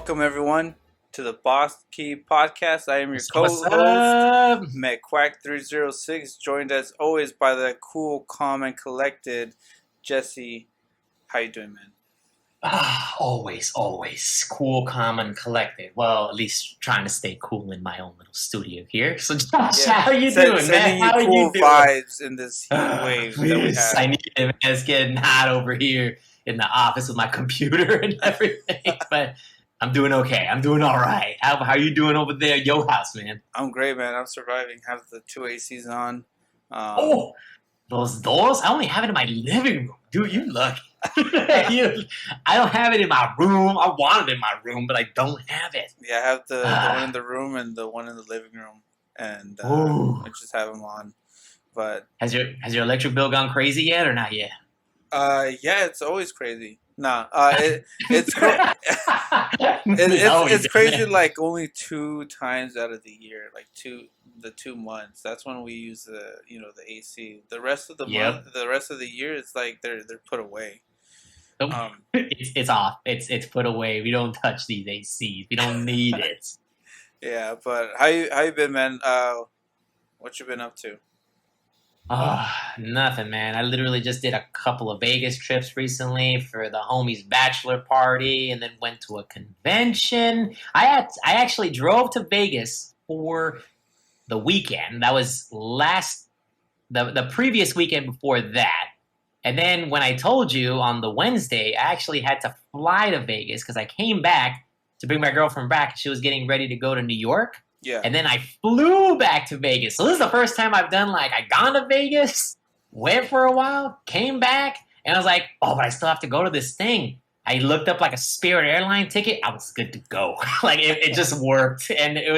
Welcome everyone to the Boss Key Podcast. I am your What's co-host, up? McQuack306, joined as always by the cool, calm, and collected Jesse. How you doing, man? Always cool, calm, and collected. Well, at least trying to stay cool in my own little studio here. So, Josh, Yeah, how you doing, man? sending you How are you cool doing? vibes in this heat wave that we Please, have. I need it, man. It's getting hot over here in the office with my computer and everything. But I'm doing okay. I'm doing all right. How you doing over there at your house, man? I'm great, man. I'm surviving. Have the two ACs on. Um, Oh, those doors? I only have it in my living room. Dude, you lucky. I don't have it in my room. I want it in my room, but I don't have it. yeah, I have the one in Ah, the room and the one in the living room, and ooh. I just have them on. But Has your electric bill gone crazy yet or not yet? yeah, it's always crazy. Nah, it's It's always it's been crazy. there. Like only two times out of the year, like the 2 months. That's when we use the AC. The rest of the Yep. month, the rest of the year, it's like they're put away. Nope. Um, It's off. It's put away. We don't touch these ACs. We don't need it. yeah, but how you been, man? What you been up to? Oh, nothing, man. I literally just did a couple of Vegas trips recently for the homie's bachelor party, and then went to a convention. I actually drove to Vegas for the weekend. That was the previous weekend before that. And then when I told you on the Wednesday, I actually had to fly to Vegas because I came back to bring my girlfriend back. She was getting ready to go to New York. Yeah, And then I flew back to Vegas. So this is the first time I've done I gone to Vegas, went for a while, came back, and I was like, oh, but I still have to go to this thing. I looked up a Spirit airline ticket. I was good to go. It just worked, and it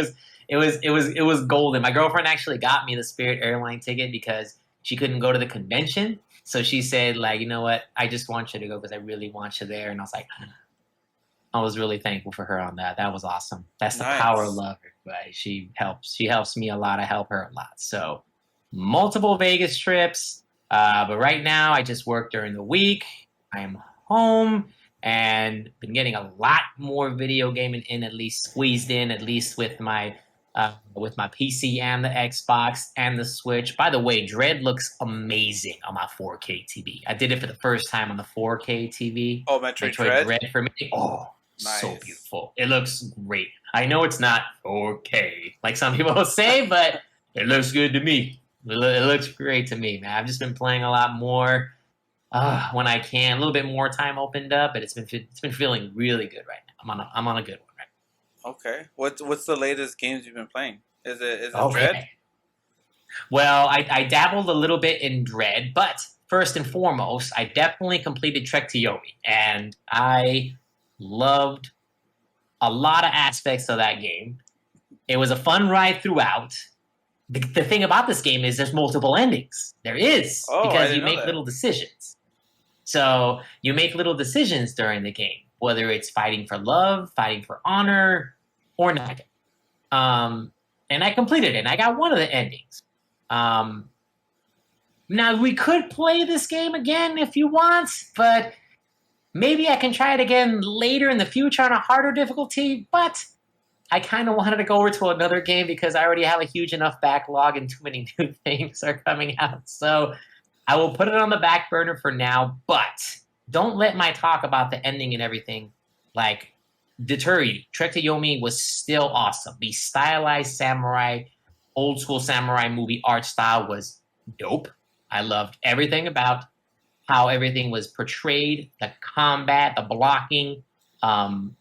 was golden. My girlfriend actually got me the Spirit airline ticket because she couldn't go to the convention. So she said, you know what? I just want you to go because I really want you there. And I was like, I was really thankful for her on that. That was awesome. That's the power of nice, love, right? She helps. She helps me a lot. I help her a lot. So multiple Vegas trips. But right now, I just work during the week. I am home and been getting a lot more video gaming in, at least squeezed in, at least with my PC and the Xbox and the Switch. By the way, Dread looks amazing on my 4K TV. I did it for the first time on the 4K TV. oh, Metroid Metroid Dread, Dread for me. Oh, so nice. beautiful. It looks great. I know it's not 4K like some people will say, but it looks good to me. It looks great to me, man. I've just been playing a lot more when I can. A little bit more time opened up, but it's been feeling really good right now. I'm on a good one right Okay, what's the latest games you've been playing? Is it now. Dread? Okay. Well, I dabbled a little bit in Dread, but first and foremost, I definitely completed Trek to Yomi, and I loved a lot of aspects of that game. It was a fun ride throughout. The thing about this game is there's multiple endings. There is, Oh, I because you didn't know make that. little decisions. So you make little decisions during the game, whether it's fighting for love, fighting for honor, or not. And I completed it, and I got one of the endings. Um, Now, we could play this game again if you want, but maybe I can try it again later in the future on a harder difficulty, but I kind of wanted to go over to another game because I already have a huge enough backlog and too many new things are coming out. So I will put it on the back burner for now, but don't let my talk about the ending and everything like deter you. Trek to Yomi was still awesome. The stylized samurai, old school samurai movie art style was dope. I loved everything about how everything was portrayed, the combat, the blocking, um,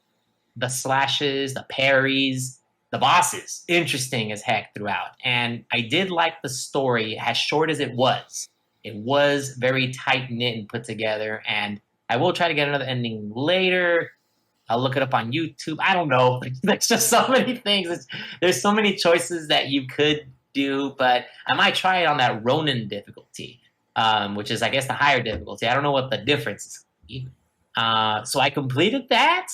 the slashes, the parries, the bosses. Interesting as heck throughout. And I did like the story, as short as it was. It was very tight knit and put together. And I will try to get another ending later. I'll look it up on YouTube. I don't know. There's just so many things. There's so many choices that you could do, but I might try it on that Ronin difficulty, which is, I guess, the higher difficulty. I don't know what the difference is. So I completed that,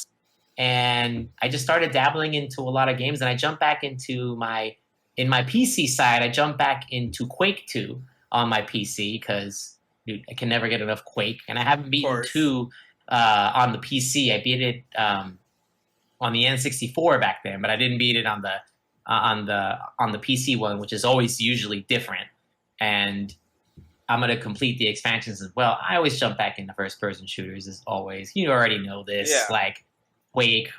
and I just started dabbling into a lot of games. And I jumped back in my PC side. I jumped back into Quake 2 on my PC because dude, I can never get enough Quake, and I haven't Of beaten course. 2 on the PC. I beat it on the N64 back then, but I didn't beat it on the PC one, which is always usually different. And I'm gonna complete the expansions as well. I always jump back into first person shooters as always. You already know this, Yeah, like Quake,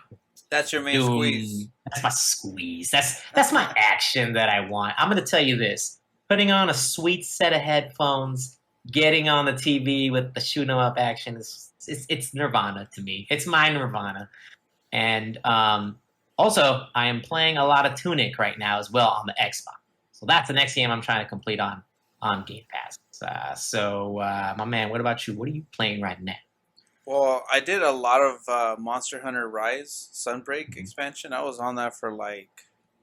that's your main squeeze. Doom. That's my squeeze. That's my action that I want. I'm gonna tell you this: putting on a sweet set of headphones, getting on the TV with the shoot 'em up action is it's nirvana to me. It's my nirvana. And also, I am playing a lot of Tunic right now as well on the Xbox. So that's the next game I'm trying to complete on Game Pass. My man, what about you? What are you playing right now? Well, I did a lot of Monster Hunter Rise Sunbreak Mm-hmm. expansion. I was on that for like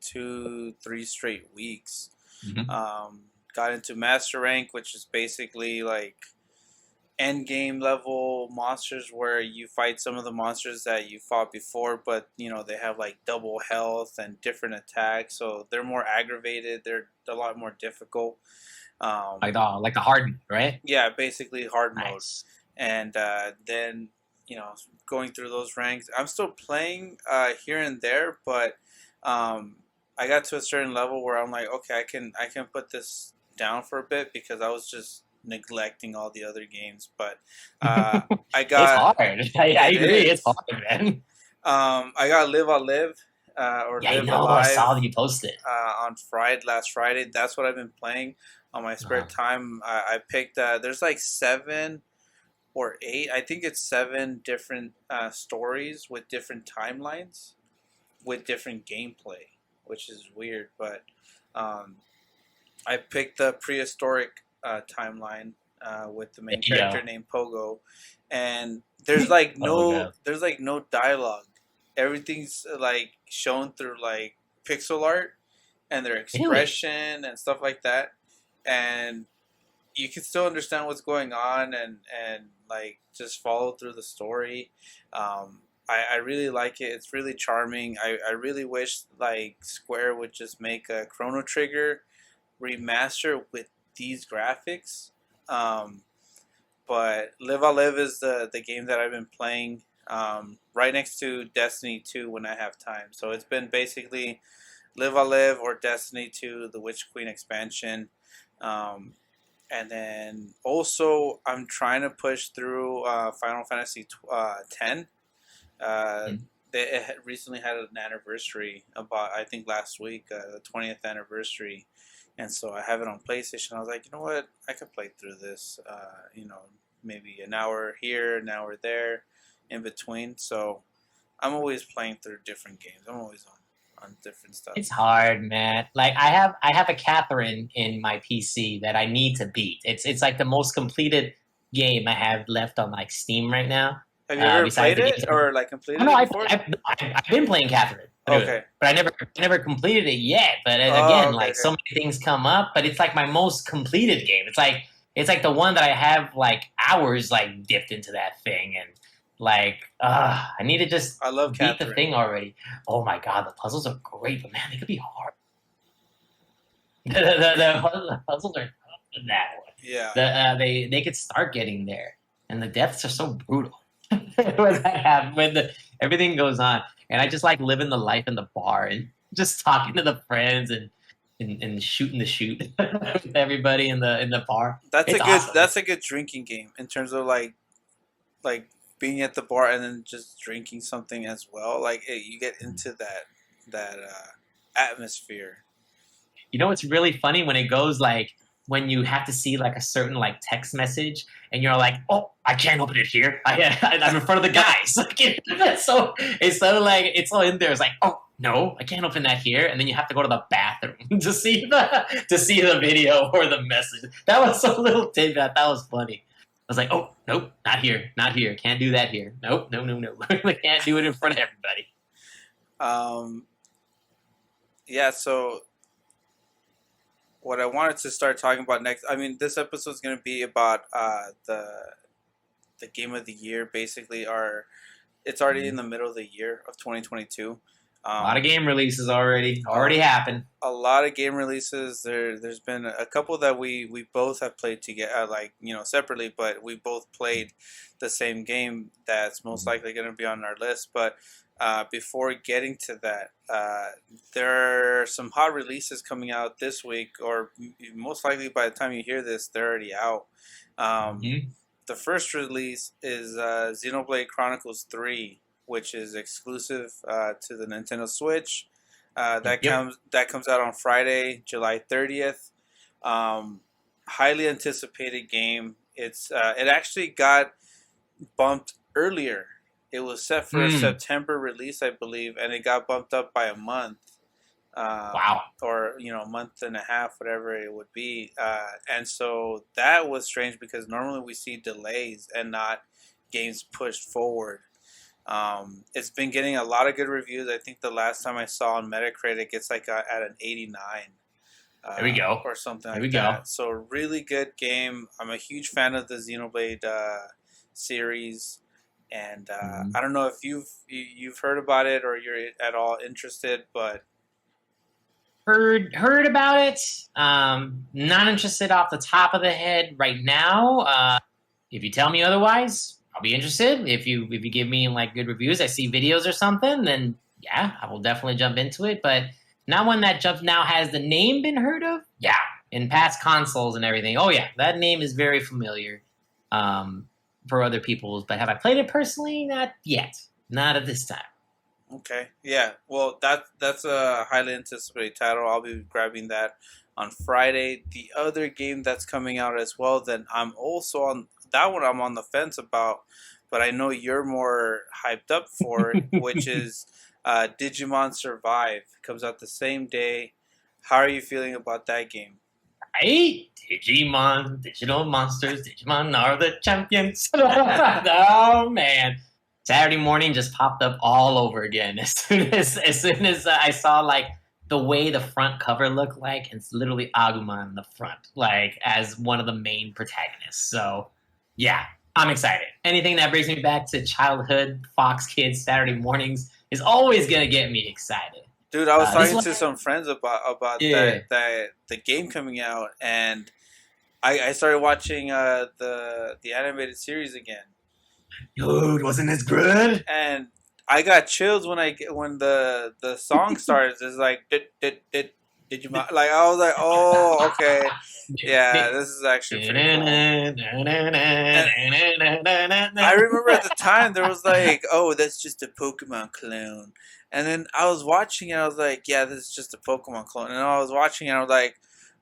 2, 3 straight weeks. Mm-hmm. Got into Master Rank, which is basically like end game level monsters where you fight some of the monsters that you fought before, but you know they have like double health and different attacks, so they're more aggravated. They're a lot more difficult. Like the hard mode, right? Yeah, basically hard mode. Nice. And then you know going through those ranks, I'm still playing here and there, but I got to a certain level where I'm like, okay, I can put this down for a bit because I was just neglecting all the other games. But I It's got hard. I it agree. It's is. hard, man. I got Live I Live or Yeah, I Live know. I Alive saw that you posted. on Friday last Friday. That's what I've been playing on my spare Uh-huh. time. I picked. There's like 7 or 8. I think it's 7 different stories with different timelines, with different gameplay, which is weird. But um, I picked the prehistoric timeline with the main There you character go. named Pogo, and there's like Oh no god. there's like no dialogue. Everything's like shown through like pixel art and their Really? expression and stuff like that, and you can still understand what's going on and like just follow through the story. I really like it. It's really charming. I really wish like Square would just make a Chrono Trigger remaster with these graphics. Um, but Live I Live is the game that I've been playing right next to Destiny 2 when I have time. So it's been basically Live I Live or Destiny 2, the Witch Queen expansion. Um, and then also, I'm trying to push through Final Fantasy 10. Uh, Mm. they recently had an anniversary about, I think, last week, the 20th anniversary. And so I have it on PlayStation. I was like, you know what? I could play through this, maybe an hour here, an hour there, in between. So I'm always playing through different games. I'm always on different stuff. It's hard, man. Like I have a Catherine in my PC that I need to beat. It's like the most completed game I have left on like Steam right now. Have you ever Besides played the games. it or like Oh completed no, it before? I've been playing Catherine through it, Okay. but I never completed it yet. But Oh, again, okay, like so okay. many things come up. But it's like my most completed game. It's like the one that I have like hours like dipped into that thing, and like I need to just I love beat the Catherine. thing already. Oh my god, the puzzles are great, but man, they could be hard. The puzzles are tough in that one. Yeah. They could start getting there, and the deaths are so brutal when that happens, everything goes on, and I just like living the life in the bar and just talking to the friends and shooting the shoot with everybody in the bar. It's awesome. That's a good drinking game in terms of like being at the bar and then just drinking something as well. Like you get into that atmosphere. You know what's really funny when it goes like when you have to see like a certain like text message and you're like, oh, I can't open it here. I'm in front of the guys. So like it's all in there. It's like, oh no, I can't open that here. And then you have to go to the bathroom to see the video or the message. That was so little tidbit. That was funny. I was like, oh nope, not here, not here. Can't do that here. Nope, no, no, no. We can't do it in front of everybody. Um, yeah. So what I wanted to start talking about next. I mean, this episode is going to be about the game of the year. Basically, it's already in the middle of the year of 2022. A lot of Um, game releases already happened. a lot of game releases. There's been a couple that we both have played together, like separately, but we both played the same game. That's most likely going to be on our list. But before getting to that, there are some hot releases coming out this week, or most likely by the time you hear this, they're already out. Um, Mhm. the first release is Xenoblade Chronicles 3, which is exclusive to the Nintendo Switch. Yep. That comes out on Friday, July 30th. Um, highly anticipated game. It actually got bumped earlier. It was set for a Mm. September release, I believe, and it got bumped up by a month, Wow. or a month and a half, whatever it would be. And so that was strange because normally we see delays and not games pushed forward. It's been getting a lot of good reviews. I think the last time I saw on Metacritic, it's like at an 89, There we go. or something There we like go. that. So really good game. I'm a huge fan of the Xenoblade series, and Mhm. I don't know if you've heard about it or you're at all interested, but Heard about it. Not interested off the top of the head right now. If you tell me otherwise, I'll be interested. If you give me like good reviews, I see videos or something, then yeah, I will definitely jump into it. But not one that jumps now. Has the name been heard of? Yeah, in past consoles and everything. Oh yeah, that name is very familiar um, for other people's. But have I played it personally? Not yet. Not at this time. okay, yeah. Well, that's a highly anticipated title. I'll be grabbing that on Friday. The other game that's coming out as well, then I'm also on that one. I'm on the fence about, but I know you're more hyped up for it, which is Digimon Survive. Comes out the same day. How are you feeling about that game? Right? Digimon, digital monsters, Digimon are the champions. Oh man. Saturday morning just popped up all over again as soon as I saw like the way the front cover looked like, and it's literally Agumon in the front, like as one of the main protagonists. So yeah, I'm excited. Anything that brings me back to childhood, Fox Kids Saturday mornings is always gonna get me excited. Dude, I was This is talking like to some friends about yeah. that the game coming out, and I started watching the animated series again, Dude, wasn't this good? and I got chills when the song starts. It's like did you like I was like, oh, okay, yeah, this is actually pretty cool. And I remember at the time there was like, oh, that's just a Pokemon clone. And then I was watching it, I was like, yeah, this is just a Pokemon clone. And I was watching it, I was like,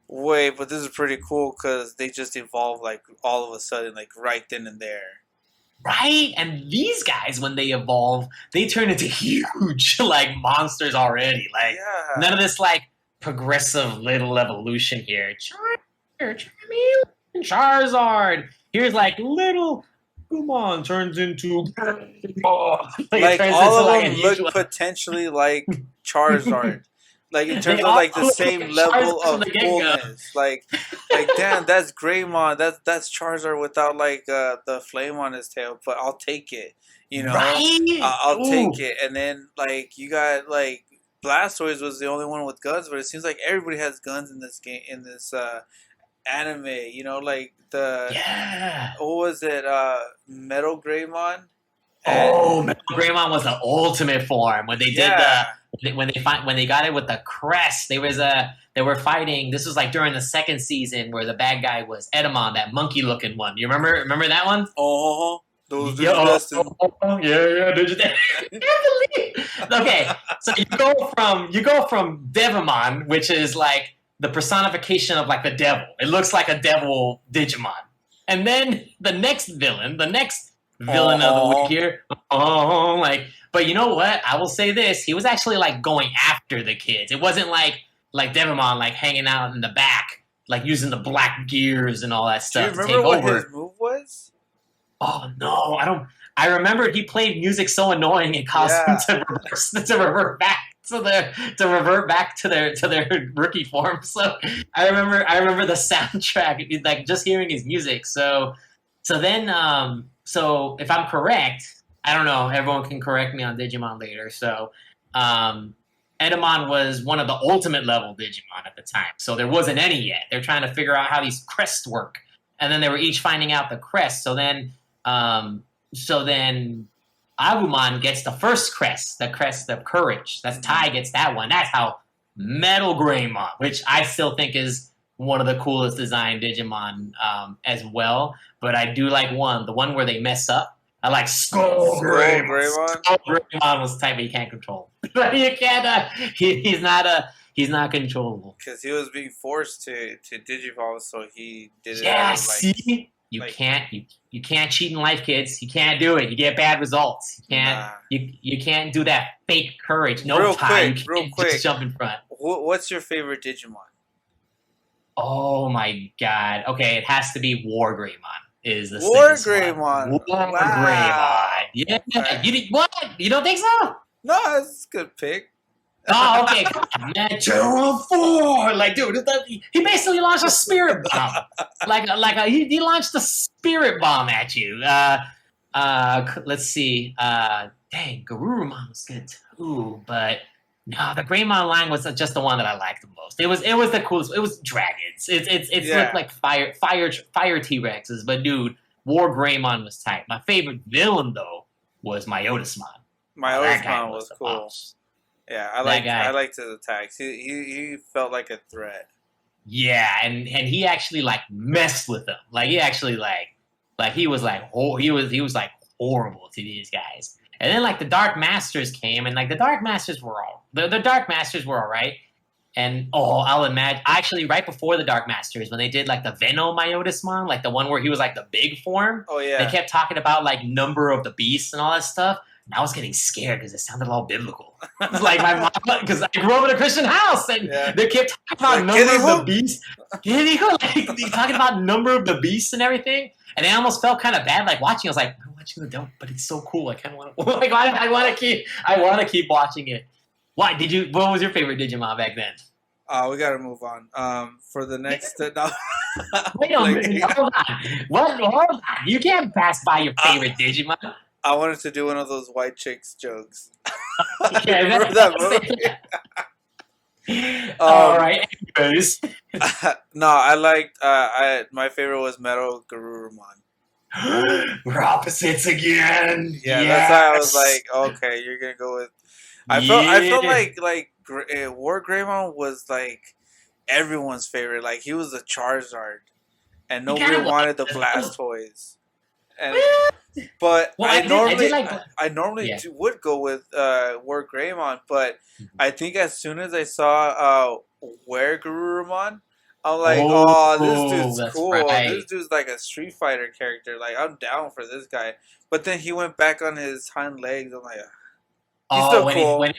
wait, but this is pretty cool because they just evolved like all of a sudden, like right then and there. Right? And these guys, when they evolve, they turn into huge like monsters already. Like none Yeah. of this like progressive little evolution here. Charmander, Charizard. Here's like little Kumon turns into like it Like turns all into of like a them huge look one. potentially like Charizard. Like in They terms of all like the look like same Charizard level from of the get go. coolness. Like damn, that's Greymon. That's Charizard without like the flame on his tail. But I'll take it. You know, Right? I'll take Ooh. it. And then like you got like Blastoise was the only one with guns, but it seems like everybody has guns in this game in this anime. You know, like the Yeah. what was it? Metal Greymon. And Oh, Metal Greymon was the ultimate form when they did yeah. when they got it with the crest. They were fighting. This was like during the second season where the bad guy was Edamon, that monkey looking one. You remember that one? Oh, those Yo, Digidestin. yeah, did you? Okay, so you go from Devimon, which is like the personification of like the devil. It looks like a devil Digimon, and then the next villain of the week Oh, here. Oh, like, but you know what? I will say this: he was actually like going after the kids. It wasn't like Devimon like hanging out in the back, like using the black gears and all that do you stuff to remember take what his over. move was? Oh no, I don't. I remember he played music so annoying it caused them Yeah. to revert back to their rookie form. So I remember the soundtrack, like just hearing his music. So if I'm correct, I don't know. Everyone can correct me on Digimon later. So um, Edamon was one of the ultimate level Digimon at the time. So there wasn't any yet. They're trying to figure out how these crests work, and then they were each finding out the crest. So then Agumon gets the first crest, the crest of courage. That's Tai gets that one. That's how Metal Greymon, which I still think is one of the coolest designed Digimon as well. But I do like the one where they mess up. I like Skull Skull Greymon. Greymon. Skull Greymon was type, but you can't control him. You can't. He's not controllable. Because he was being forced to digivolve, so he did it. Yeah, Out of, see, you can't cheat in life, kids. You can't do it. You get bad results. You can't you can't do that fake courage. No real time. quick, Just jump in front. What's your favorite Digimon? Oh my god. Okay, it has to be War Greymon. Is the War Greymon? Greymon. War Wow. Greymon. Yeah. Okay. What? You don't think so? No, that's a good pick. Oh, okay. Come on, man. 2-4. Like, dude, he basically launched a spirit bomb. He launched a spirit bomb at you. Let's see. Dang, Garurumon was good too, but no, the Greymon line was just the one that I liked the most. It was the coolest. It was dragons. It's like fire T-Rexes, but dude, War Greymon was tight. My favorite villain though was Myotismon. Myotismon was cool. Boss. Yeah, I liked his attacks. He felt like a threat. Yeah, and he actually like messed with them. Like he actually he was like horrible to these guys. And then like the Dark Masters came, and like the Dark Masters were all right. And I'll imagine actually right before the Dark Masters when they did like the Venom Myotismon, like the one where he was like the big form. Oh yeah. They kept talking about like number of the beasts and all that stuff. And I was getting scared because it sounded all biblical. It's like my mom, because I grew up in a Christian house, and they kept talking about number of the beasts. Like talking about number of the beasts and everything. And I almost felt kind of bad, like watching. I was like, I'm watching the dope, but it's so cool. I kind of want to. Like, I want to keep watching it. Why did you? What was your favorite Digimon back then? We gotta move on. For the next. No. Wait a minute. Hold on. Hold on. You can't pass by your favorite Digimon. I wanted to do one of those white chicks jokes. Okay, remember that movie? All right. Anyways. No, I liked. My favorite was Metal Garurumon. We're opposites again. Yeah, that's why I was like, okay, you're gonna go with. I felt like War Greymon was like everyone's favorite. Like he was a Charizard, and nobody wanted the Blastoise. And but I normally would go with War Greymon, but I think as soon as I saw Were Garurumon, I'm like, this dude's cool. Right. This dude's like a Street Fighter character. Like I'm down for this guy. But then he went back on his hind legs. I'm like, he's still cool. When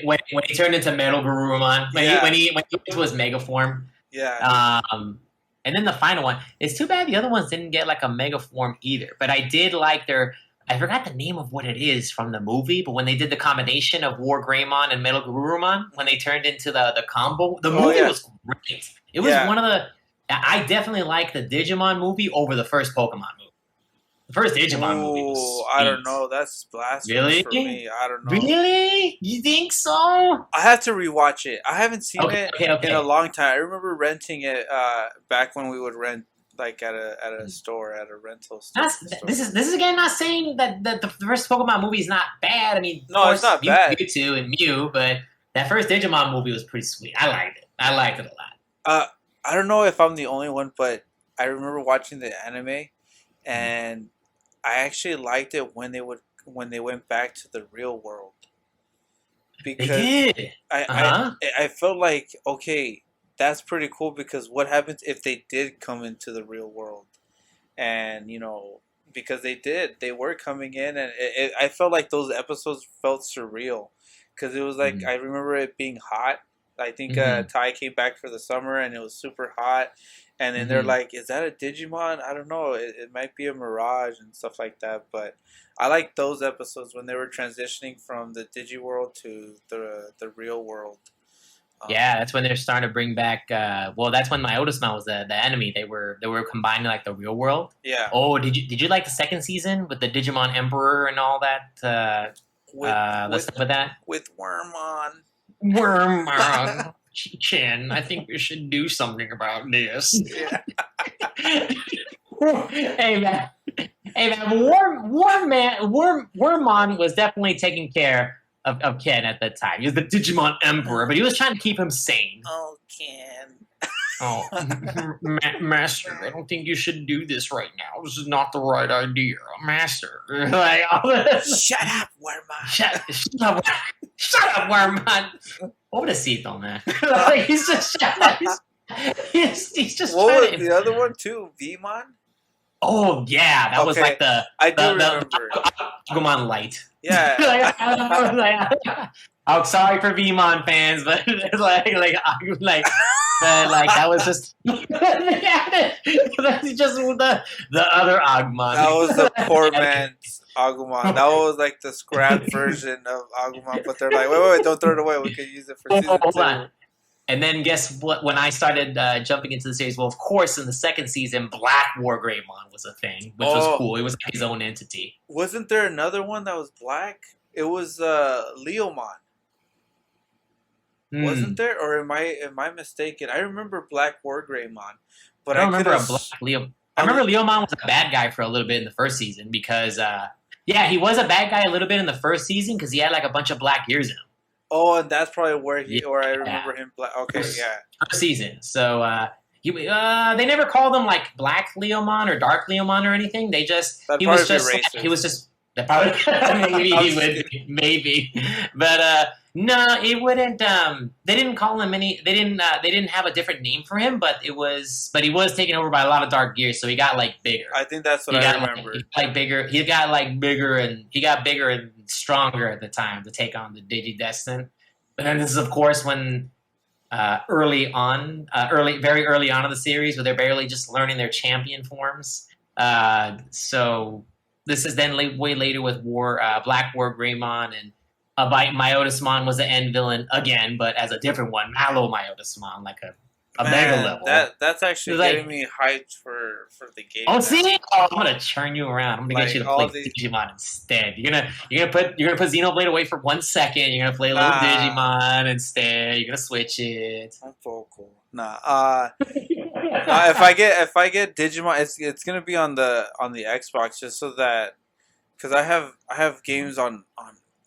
he turned into Metal Garurumon, when he went to his Mega form. Yeah. And then the final one. It's too bad the other ones didn't get like a Mega form either. But I did like I forgot the name of what it is from the movie, but when they did the combination of War Greymon and Metal Garurumon, when they turned into the combo, the movie was great. It was one of the. I definitely like the Digimon movie over the first Pokemon movie. The first Digimon movie was sweet. I don't know. That's blasphemous for me. I don't know. Really? You think so? I have to rewatch it. I haven't seen it in a long time. I remember renting it back when we would rent like at a store, at a rental store. This is again not saying that the first Pokemon movie is not bad. I mean, no, it's not bad. Mewtwo and Mew, but that first Digimon movie was pretty sweet. I liked it. I liked it a lot. I don't know if I'm the only one, but I remember watching the anime, and I actually liked it when they went back to the real world. Because they did. I felt like, okay, that's pretty cool, because what happens if they did come into the real world? And, because they were coming in, and I felt like those episodes felt surreal, because it was like, I remember it being hot. I think Tai came back for the summer, and it was super hot. And then they're like, is that a Digimon? I don't know. It might be a mirage and stuff like that. But I like those episodes when they were transitioning from the Digi world to the real world. Yeah, that's when they're starting to bring back. That's when Myotismon was the enemy. They were combining like the real world. Yeah. Oh, did you like the second season with the Digimon Emperor and all that? Let's start with that. With Wormmon. Wormmon. Chin, I think we should do something about this. Yeah. Hey man, Hey man, Wormmon was definitely taking care of Ken at that time. He was the Digimon Emperor, but he was trying to keep him sane. Oh, Ken. Oh, Master, I don't think you should do this right now. This is not the right idea, Master. Like all this. Shut up, Wormmon. Shut up, Wormmon. Pobrecito, man. Like, he's just he's just. What trying was to, the other one too? Vmon? Oh yeah, that was like the I do remember. Agumon Light. Yeah. I'm sorry for Vmon fans, but like that was just that's just the other Agumon. That was the poor man's Agumon. That was like the scrap version of Agumon, but they're like, wait, don't throw it away. We could use it for season 2. And then guess what? When I started jumping into the series, well, of course, in the second season, Black War Greymon was a thing, which was cool. It was like his own entity. Wasn't there another one that was black? It was Leomon. Wasn't there? Or am I mistaken? I remember Black War Greymon, but I don't remember a Black Leo. I remember Leomon was a bad guy for a little bit in the first season because, he was a bad guy a little bit in the first season because he had like a bunch of black ears in him. Oh, and that's probably where I remember him. Okay, yeah. First season. So they never called him like Black Leomon or Dark Leomon or anything. They just he was just maybe, but no, it wouldn't. They didn't call him any. They didn't have a different name for him, but he was taken over by a lot of dark gears, so he got like bigger. I think that's what I remember. He got bigger and stronger at the time to take on the Digidestin. But then this is of course when very early on in the series, where they're barely just learning their champion forms. So this is then way later with Black War Greymon, and Myotismon was the end villain again, but as a different one, Mallow Myotismon, like a mega level. That's actually getting me hyped for the game. Oh, see, I'm gonna turn you around. I'm gonna get you to play Digimon instead. You're gonna put Xenoblade away for 1 second. You're gonna play a little Digimon instead. You're gonna switch it. That's so cool. Nah. If I get Digimon, it's gonna be on the Xbox, just so that because I have games on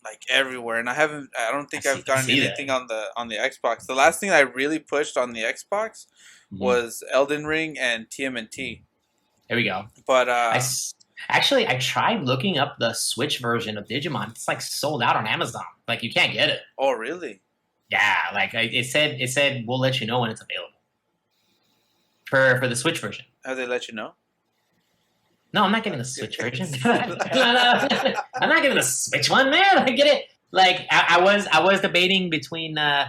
like everywhere, and I don't think I've gotten anything on the Xbox. The last thing I really pushed on the Xbox was Elden Ring and TMNT. There we go. But I tried looking up the Switch version of Digimon. It's like sold out on Amazon. Like you can't get it. Oh really? Yeah. Like it said we'll let you know when it's available. For the Switch version. Have they let you know? No, I'm not getting the Switch version. I'm not getting the Switch one, man. I get it. Like I was debating between the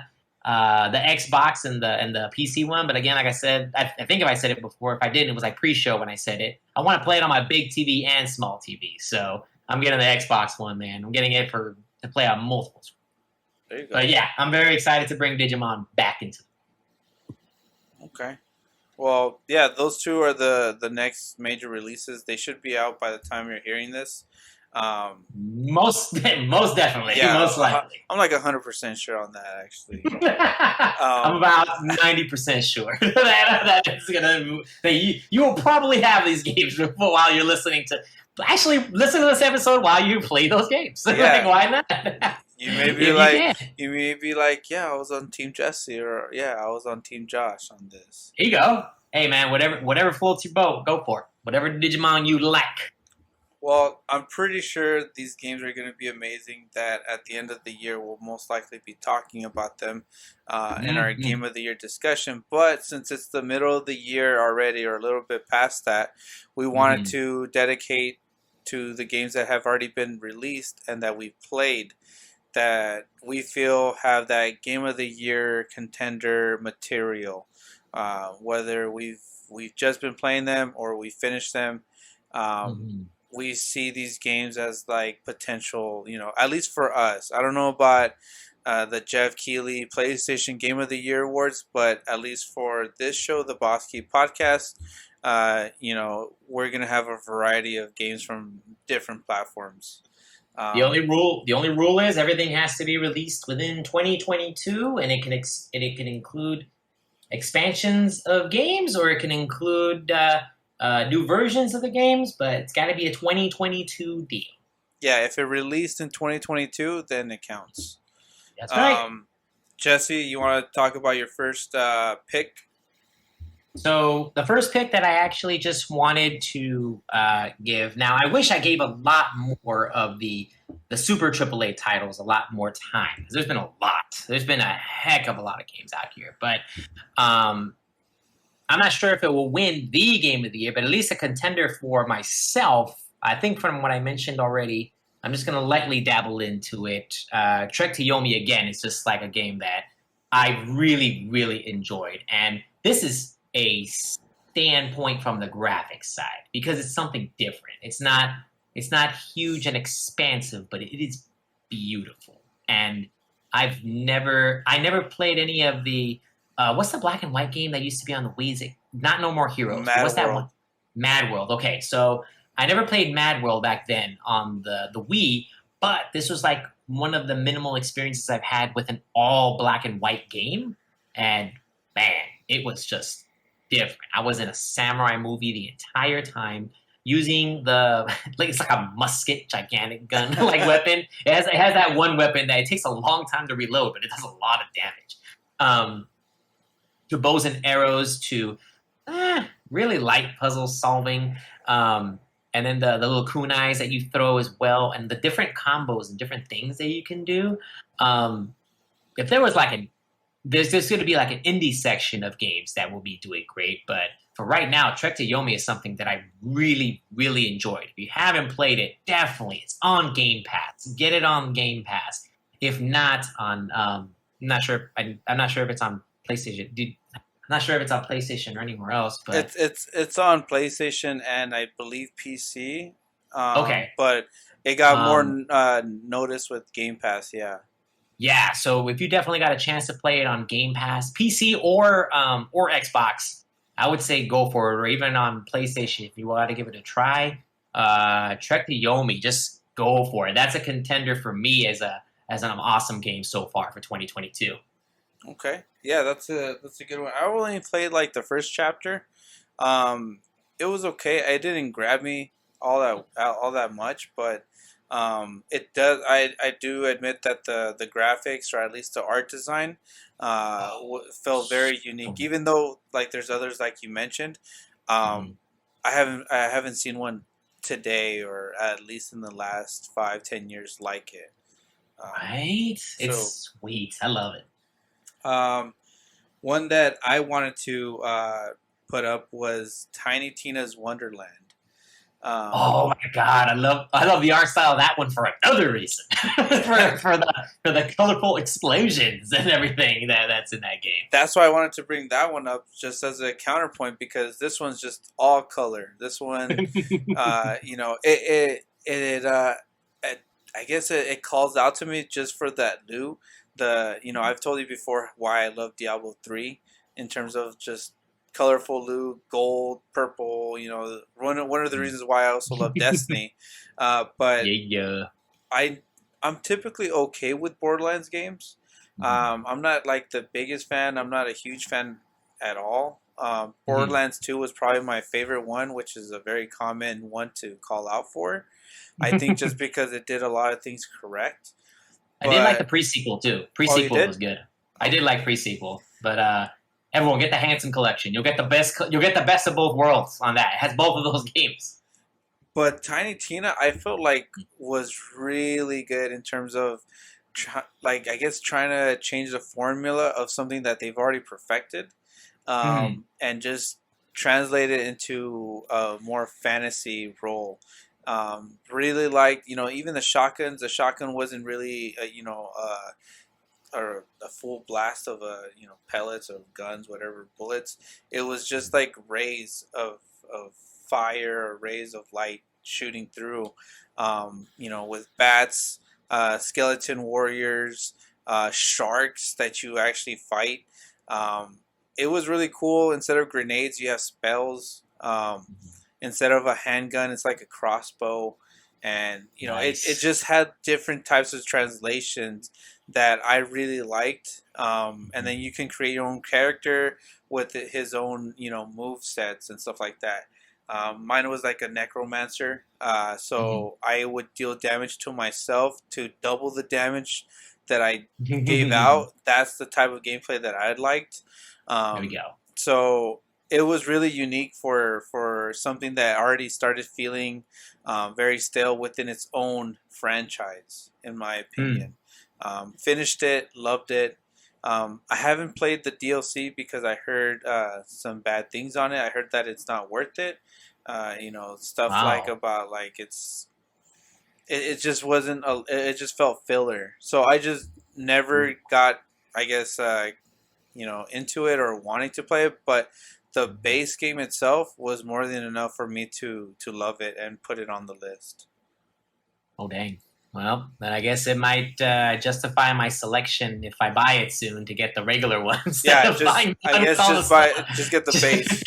Xbox and the PC one, but again, like I said, I think if I said it before, if I didn't, it was like pre-show when I said it. I want to play it on my big TV and small TV, so I'm getting the Xbox one, man. I'm getting it to play on multiple screens. There you go. But yeah, I'm very excited to bring Digimon back into it. Okay. Well, yeah, those two are the next major releases. They should be out by the time you're hearing this. Most definitely. Yeah, most likely. I'm like 100% sure on that, actually. I'm about 90% sure that it's gonna. That you will probably have these games while you're listening to. Actually, listen to this episode while you play those games. Yeah. Like, why not? You may be like, yeah, I was on Team Jesse, or yeah, I was on Team Josh on this. Here you go. Hey man, whatever floats your boat, go for it. Whatever Digimon you like. Well, I'm pretty sure these games are going to be amazing. That at the end of the year, we'll most likely be talking about them in our Game of the Year discussion. But since it's the middle of the year already, or a little bit past that, we wanted to dedicate to the games that have already been released and that we've played, that we feel have that Game of the Year contender material. Whether we've just been playing them or we finished them, we see these games as like potential, at least for us. I don't know about the Jeff Keighley PlayStation Game of the Year awards, but at least for this show, the Boss Key Podcast, we're gonna have a variety of games from different platforms. The only rule is everything has to be released within 2022, and it can include expansions of games, or it can include new versions of the games, but it's got to be a 2022 deal. Yeah, if it released in 2022, then it counts. That's right. Um, Jesse, you want to talk about your first pick? So the first pick that I actually just wanted to give. Now I wish I gave a lot more of the Super AAA titles a lot more time because there's been a lot. There's been a heck of a lot of games out here, but um, I'm not sure if it will win the game of the year, but at least a contender for myself. I think from what I mentioned already, I'm just going to lightly dabble into it. Trek to Yomi again is just like a game that I really, really enjoyed. And this is a standpoint from the graphics side because it's something different. It's not huge and expansive, but it is beautiful. And I never played any of the what's the black and white game that used to be on the Wii? Not No More Heroes. But Mad what's that World. one? Mad World. Okay, so I never played Mad World back then on the Wii, but this was like one of the minimal experiences I've had with an all black and white game, and man, it was just different. I was in a samurai movie the entire time. Using the like it's like a musket, gigantic gun like weapon. It has that one weapon that it takes a long time to reload, but it does a lot of damage. Um, to bows and arrows to really light puzzle solving. And then the little kunais that you throw as well, and the different combos and different things that you can do. Um, if there was like there's going to be like an indie section of games that will be doing great, but for right now, Trek to Yomi is something that I really, really enjoyed. If you haven't played it, definitely it's on Game Pass. Get it on Game Pass. If not on, I'm not sure. I'm not sure if it's on PlayStation. I'm not sure if it's on PlayStation or anywhere else. But It's on PlayStation and I believe PC. okay, But it got more um, notice with Game Pass. Yeah. yeah. So if you definitely got a chance to play it on Game Pass, PC or Xbox, I would say go for it. Or even on PlayStation, if you want to give it a try, Trek to Yomi, just go for it. That's a contender for me as an awesome game so far for 2022. Okay. Yeah, that's a good one. I only played like the first chapter. Um, it was okay. It didn't grab me all that much, but it does. I do admit that the graphics or at least the art design felt very unique. Even though like there's others like you mentioned, Mhm. um, I haven't seen one today or at least in the last 5-10 years like it. Um, Right? so It's sweet. I love it. um, one that I wanted to put up was Tiny Tina's Wonderland. Um, Oh my god, I love the art style of that one for another reason. For the colorful explosions and everything that's in that game. that's why I wanted to bring that one up just as a counterpoint because this one's just all color. This one, it I guess it calls out to me just for that loot. I've told you before why I love Diablo 3 in terms of just colorful loot, gold, purple. One of the reasons why I also love Destiny. But Yeah. I I'm typically okay with Borderlands games. I'm not like the biggest fan. I'm not a huge fan at all. Mhm. Borderlands 2 was probably my favorite one, which is a very common one to call out for. I think just because it did a lot of things correct. I did like the But pre-sequel too. oh, you Pre-sequel did? was good. I did Okay. like pre-sequel, but everyone get the Hanson collection. You'll get the best. You'll get the best of both worlds on that. It has both of those games. But Tiny Tina, I felt like was really good in terms of, like I guess trying to change the formula of something that they've already perfected, Mhm. and just translate it into a more fantasy role. Really like even the shotguns. The shotgun wasn't really or a full blast of pellets of guns, whatever bullets. It was just like rays of fire or rays of light shooting through. With bats, skeleton warriors, sharks that you actually fight. Um, it was really cool. Instead of grenades, you have spells. Instead of a handgun, it's like a crossbow. And it Nice. just had different types of translations that I really liked. And then you can create your own character with his own move sets and stuff like that. Mine was like a necromancer. Mhm. So I would deal damage to myself to double the damage that I gave out. That's the type of gameplay that I liked. There we Um, go. so it was really unique for something that already started feeling very stale within its own franchise, in my Hmm. opinion. Finished it, loved it. I haven't played the DLC because I heard some bad things on it. I heard that it's not worth it. Stuff like Wow. about like it just wasn't it just felt filler. So I just never got, I guess, into it or wanting to play it. But the base game itself was more than enough for me to love it and put it on the list. Oh, dang. Well, then I guess it might justify my selection if I buy it soon to get the regular one instead Yeah, of just buying the I one with guess all the stuff. just get the base.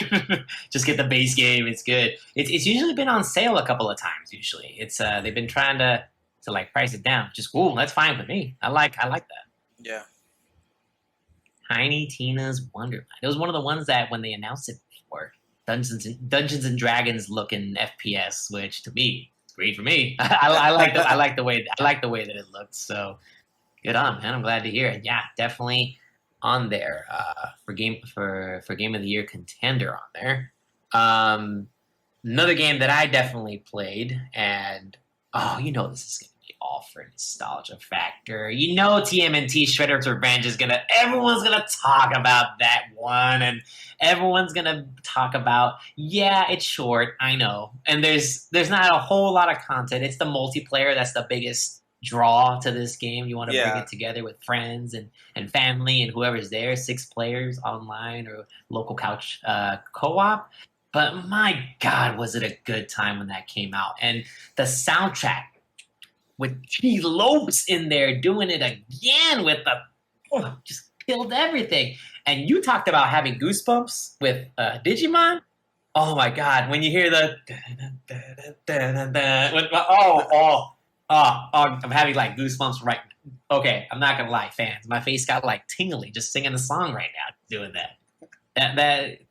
Just get the base game. It's good. It's usually been on sale a couple of times. Usually, it's they've been trying to like price it down. Just cool. That's fine with me. I like that. Yeah. Tiny Tina's Wonderland. It was one of the ones that when they announced it before, Dungeons and Dragons looking FPS, which to me is great for me. I like the way that it looked. So good on, man. I'm glad to hear it. Yeah, definitely on there for game of the year contender on there. Um, Another game that I definitely played, and oh, you know this is gonna be all for nostalgia factor. You know TMNT Shredder's Revenge is gonna everyone's gonna talk about that one, and everyone's gonna talk about yeah, it's short, I know. And there's not a whole lot of content. It's the multiplayer that's the biggest draw to this game. You want to bring Yeah. it together with friends and family and whoever's there, 6 players online or local couch co-op. But my God, was it a good time when that came out? And the soundtrack with Key Lopes in there doing it again with the just killed everything. And you talked about having goosebumps with Digimon. Oh my God, when you hear the I'm having like goosebumps right. Okay, I'm not gonna lie, fans. My face got like tingly just singing the song right now, doing that.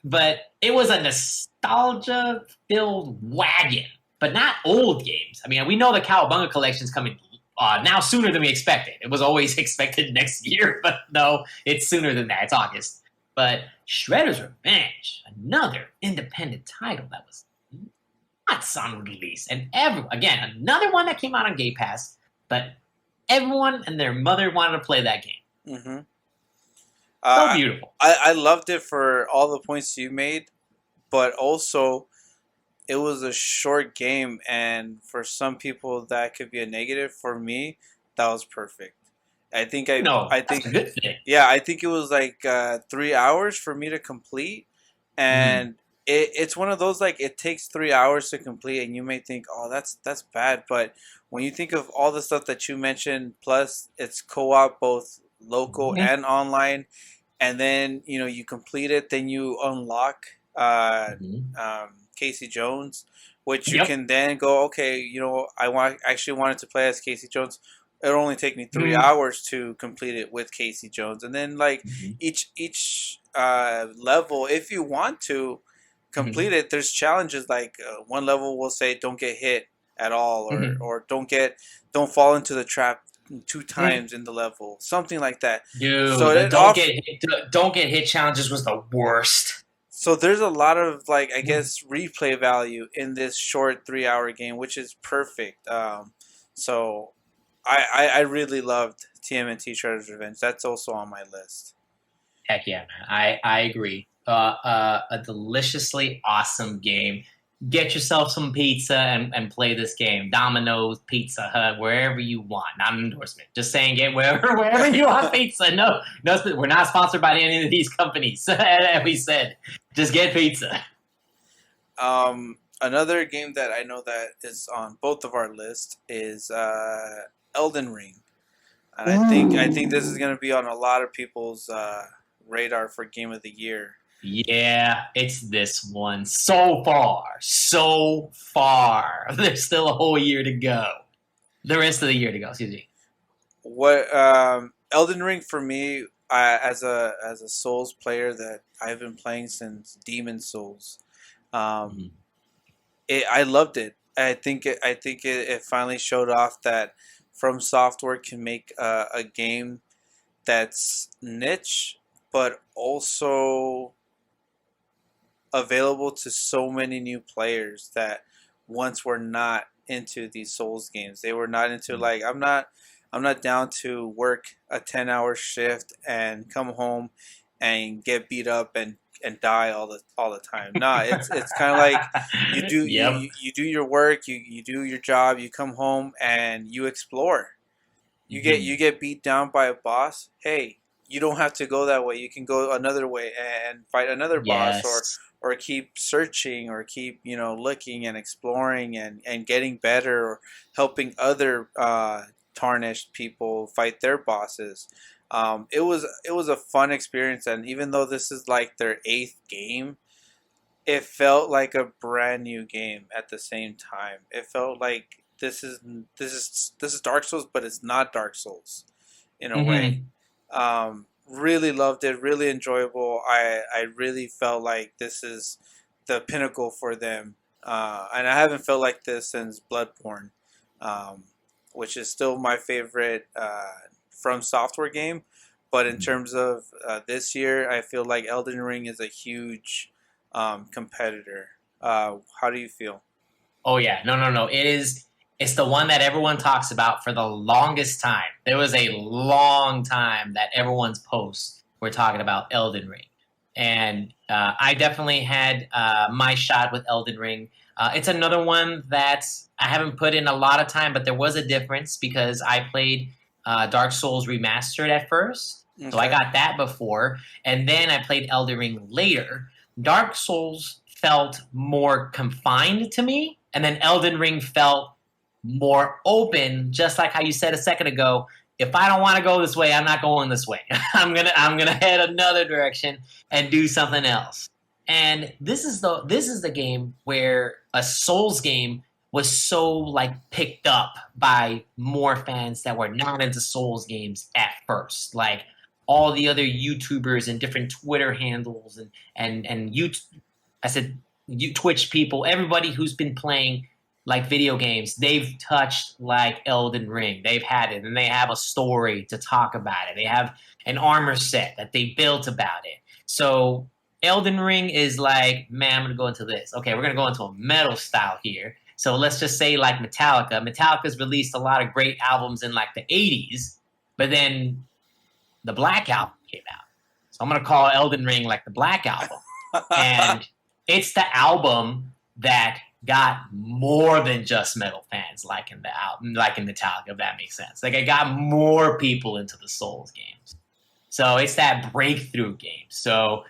But it was a nostalgia filled wagon, but not old games. I mean, we know the Cowabunga collection's coming now sooner than we expected. It was always expected next year, but no, it's sooner than that. It's August. But Shredder's Revenge, another independent title that was not on release, and again another one that came out on Game Pass, but everyone and their mother wanted to play that game. Mm-hmm. So Uh, beautiful. I loved it for all the points you made, but also it was a short game, and for some people that could be a negative. For me, that was perfect. No, I that's think a good thing. yeah, I think it was like 3 hours for me to complete, Mm. and it's one of those like it takes 3 hours to complete, and you may think, oh, that's bad, but when you think of all the stuff that you mentioned, plus it's co-op both local Mm-hmm. and online, and then you complete it, then you unlock uh, Mm-hmm. Casey Jones, which you Yep. can then go, okay, I actually wanted to play as Casey Jones. It'll only take me three Mm-hmm. hours to complete it with Casey Jones, and then like each level, if you want to Mm-hmm. complete it, there's challenges like one level will say don't get hit at all, Mm-hmm. or don't fall into the trap two Mm-hmm. times in the level, something like that. So Dude, the it off don't get hit challenges was the worst. so there's a lot of like I guess replay value in this short 3 hour game, which is perfect. So I really loved TMNT Shredder's Revenge. That's also on my list. Heck yeah, man. I agree. A deliciously awesome game. Get yourself some pizza and play this game. Domino's, Pizza Hut, wherever you want. Not an endorsement. Just saying, get wherever you want pizza. No, we're not sponsored by any of these companies. We said, just get pizza. Another game that I know that is on both of our lists is Elden Ring, and I think this is Ooh. going to be on a lot of people's radar for Game of the Year. Yeah, it's this one. So far, so far. There's still a whole year to go. The rest of the year to go. Excuse me. What Elden Ring for me, as a Souls player that I've been playing since Demon Souls. Um, Mhm. I loved it. I think it finally showed off that From Software can make a game that's niche, but also available to so many new players that once were not into these Souls games. They were not into, like, I'm not down to work a 10-hour shift and come home and get beat up and die all the time. Nah, it's kind of like you do Yep. you do your work, you do your job, you come home and you explore. You Mhm. get beat down by a boss. Hey, you don't have to go that way. You can go another way and fight another boss, Yes. or keep searching, or keep, looking and exploring and getting better, or helping other tarnished people fight their bosses. It was a fun experience, and even though this is like their eighth game, it felt like a brand new game at the same time. It felt like this is Dark Souls, but it's not Dark Souls in a way. Hmm. Really loved it. Really enjoyable. I really felt like this is the pinnacle for them, and I haven't felt like this since Bloodborne, um, which is still my favorite From Software game. But in terms of this year, I feel like Elden Ring is a huge competitor. How do you feel? Oh yeah, no, no, no. It is. It's the one that everyone talks about for the longest time. There was a long time that everyone's posts were talking about Elden Ring, and I definitely had my shot with Elden Ring. It's another one that I haven't put in a lot of time, but there was a difference because I played Dark Souls Remastered at first, so I Okay. got that before, and then I played Elden Ring later. Dark Souls felt more confined to me, and then Elden Ring felt more open, just like how you said a second ago. If I don't want to go this way, I'm not going this way. I'm gonna head another direction and do something else. And this is the game where a Souls game was so like picked up by more fans that were not into Souls games at first. Like all the other YouTubers and different Twitter handles and I said you Twitch people, everybody who's been playing like video games, they've touched like Elden Ring. They've had it, and they have a story to talk about it. They have an armor set that they built about it. So Elden Ring is like, man, I'm gonna go into this. Okay, we're gonna go into a metal style here. So let's just say like Metallica. Metallica's released a lot of great albums in like the 80s, but then the Black Album came out. So I'm gonna call Elden Ring like the Black Album. And it's the album that got more than just metal fans liking the album, liking Metallica, if that makes sense. Like it got more people into the Souls games. So it's that breakthrough game. So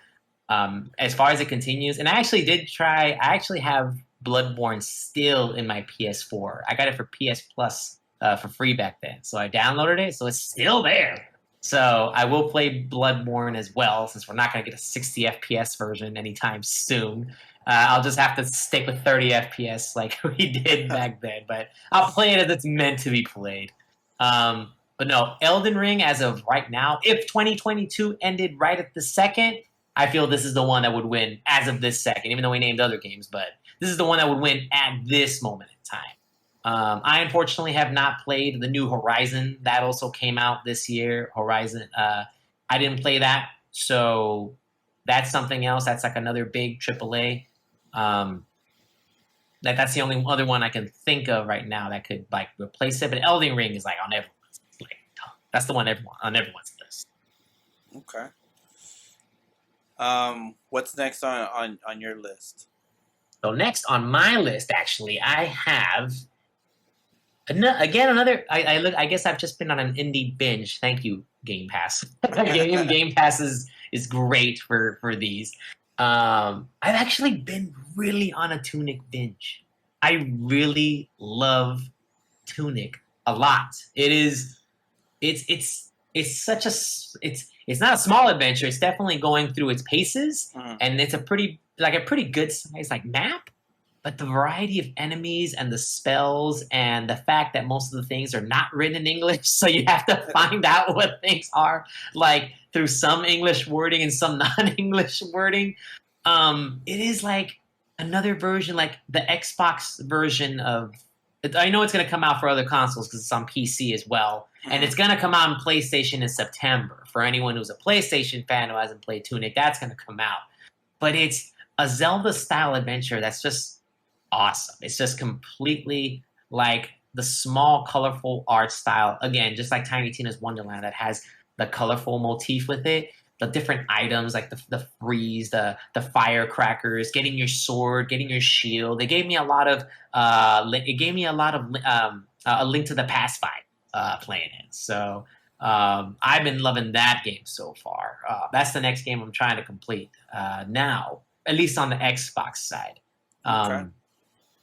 as far as it continues, and I actually did try. I actually have Bloodborne still in my PS4. I got it for PS Plus for free back then, so I downloaded it. So it's still there. So I will play Bloodborne as well, since we're not going to get a 60 FPS version anytime soon. I'll just have to stick with 30 FPS like we did back then. But I'll play it as it's meant to be played. But no, Elden Ring, as of right now, if 2022 ended right at the second, I feel this is the one that would win as of this second, even though we named other games. But this is the one that would win at this moment in time. I unfortunately have not played the new Horizon that also came out this year. Horizon, I didn't play that, so that's something else. That's like another big AAA. Um, that's the only other one I can think of right now that could like replace it. But Elden Ring is like on everyone's like that's the one on everyone's list. Okay. What's next on your list? So next on my list, actually, I have again another. I look. I guess I've just been on an indie binge. Thank you, Game Pass. Game Pass is great for these. I've actually been really on a Tunic binge. I really love Tunic a lot. It's such a it's not a small adventure. It's definitely going through its paces, Mm. and it's a pretty good size like map. But the variety of enemies and the spells and the fact that most of the things are not written in English, so you have to find out what things are like through some English wording and some non-English wording. It is like another version, like the Xbox version of. I know it's going to come out for other consoles because it's on PC as well, and Hmm. it's going to come out on PlayStation in September. For anyone who's a PlayStation fan who hasn't played Tunic, that's going to come out. But it's a Zelda style adventure that's just awesome. It's just completely like the small, colorful art style. Again, just like Tiny Tina's Wonderland, that has the colorful motif with it. The different items like the freeze, the firecrackers, getting your sword, getting your shield. It gave me a lot of it gave me a lot of a Link to the Past vibe playing it. So I've been loving that game so far. That's the next game I'm trying to complete now, at least on the Xbox side. Okay. Um,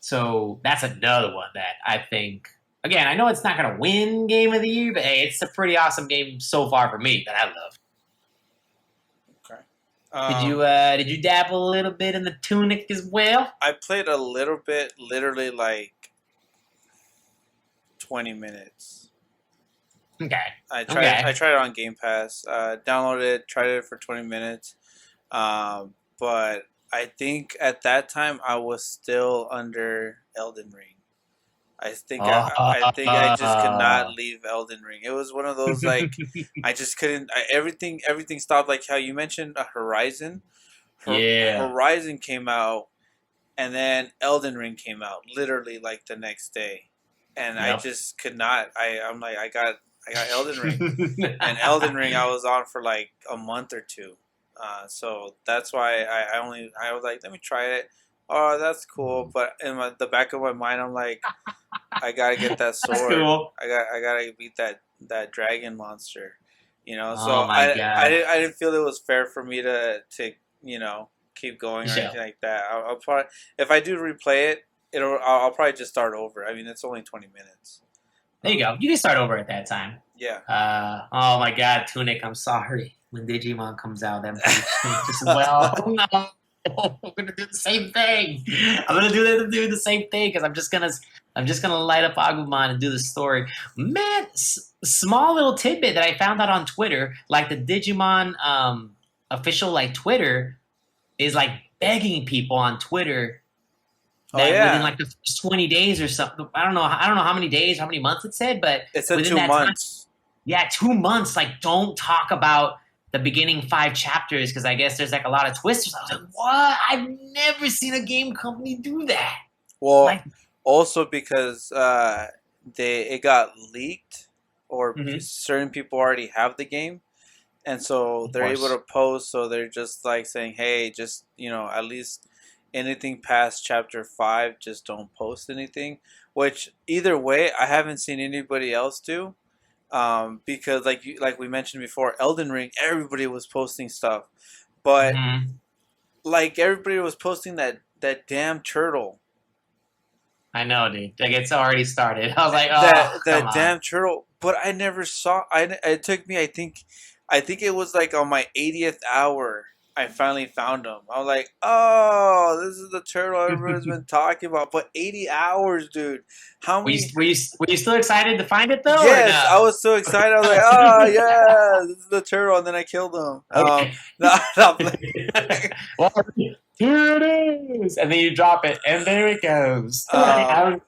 so that's another one that I think. Again, I know it's not going to win Game of the Year, but hey, it's a pretty awesome game so far for me that I love. Okay. Did you dabble a little bit in the Tunic as well? I played a little bit, literally like 20 minutes. Okay, I okay. tried it on Game Pass. Downloaded it, tried it for 20 minutes. But I think at that time I was still under Elden Ring. I think I just could not Oh, leave Elden Ring. It was one of those like I just couldn't. Everything stopped. Like how you mentioned Horizon. yeah. Horizon came out, and then Elden Ring came out literally like the next day, and I Yep. just could not. I'm like I got Elden Ring, and Elden Ring I was on for like a month or two. So that's why I was like, let me try it. Oh, that's cool. But in the back of my mind, I'm like, I gotta get that That's sword. cool. I gotta beat that dragon monster. You know, Oh so my god. I didn't feel it was fair for me to keep going or Sure. anything like that. I'll probably, if I do replay it, I'll probably just start over. I mean, it's only 20 minutes. There you Um, go. You can start over at that time. yeah. Oh my god, Tunic, I'm sorry. When Digimon comes out, I'm gonna change as well. No. I'm gonna do the same thing. I'm gonna do the same thing because I'm just gonna light up Agumon and do the story. Man, small little tidbit that I found out on Twitter, like the Digimon official like Twitter is like begging people on Twitter Oh that within yeah, like the first 20 days or something. I don't know how many days, how many months it said, but it said within two that time, months. yeah, 2 months. Like, don't talk about the beginning 5 chapters because I guess there's like a lot of twisters. I was like, what? I've never seen a game company do that. Well, Like, also because it got leaked, or mhm, certain people already have the game, and so of they're able to course. post. So they're just like saying, "Hey, just at least anything past chapter 5, just don't post anything." Which either way, I haven't seen anybody else do. Because like we mentioned before, Elden Ring, everybody was posting stuff, but Hmm. like everybody was posting that damn turtle. I know, dude. Like, it's already started. I was like, oh, come That on. damn turtle. But I never saw. It took me. I think it was like on my 80th hour. I finally found him. I was like, oh, this is the turtle everyone's been talking about. But 80 hours, dude. How many? Were you still excited to find it though, or Yes, no? I was so excited. I was like, oh yeah, this is the turtle, and then I killed him. Okay. No, not Well, here it is, and then you drop it, and there it goes. um,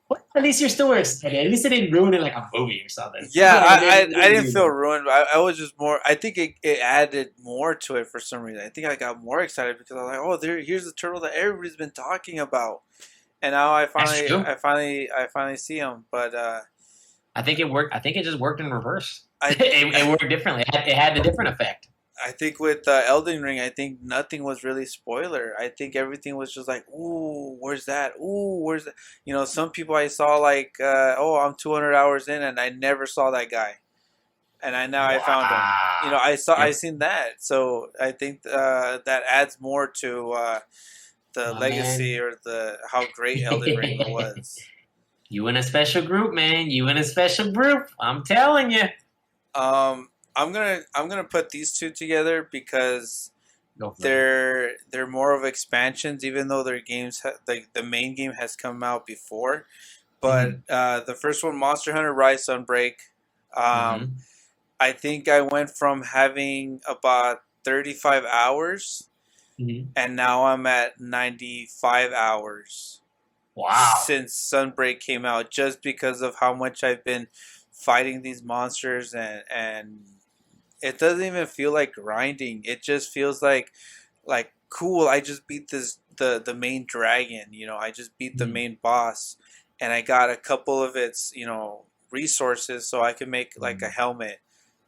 Well, at least you're still excited. At least it didn't ruin it like a movie or something. yeah, Like, it didn't I didn't feel ruin ruined. I was just more. I think it added more to it for some reason. I think I got more excited because I was like, oh, here's the turtle that everybody's been talking about, and now That's true. I finally see him. But I think it worked. I think it just worked in reverse. I It worked differently. It had the different effect. I think with Elden Ring, I think nothing was really spoiler. I think everything was just like, ooh, where's that? Ooh, where's that? Some people I saw like, oh, I'm 200 hours in and I never saw that guy, and now I found him. Wow. I Yep. seen that, so I think that adds more to the Oh legacy man. or the how great Elden Ring was. You in a special group, man. You in a special group. I'm telling you. I'm gonna put these two together because Go for it. they're more of expansions, even though their games the main game has come out before. But Hmm. the first one, Monster Hunter Rise Sunbreak, um, Hmm. I think I went from having about 35 hours Mhm. and now I'm at 95 hours Wow. since Sunbreak came out, just because of how much I've been fighting these monsters, and it doesn't even feel like grinding. It just feels like cool. I just beat the main dragon. I just beat the Mhm. main boss, and I got a couple of its resources so I can make like a Mhm. helmet.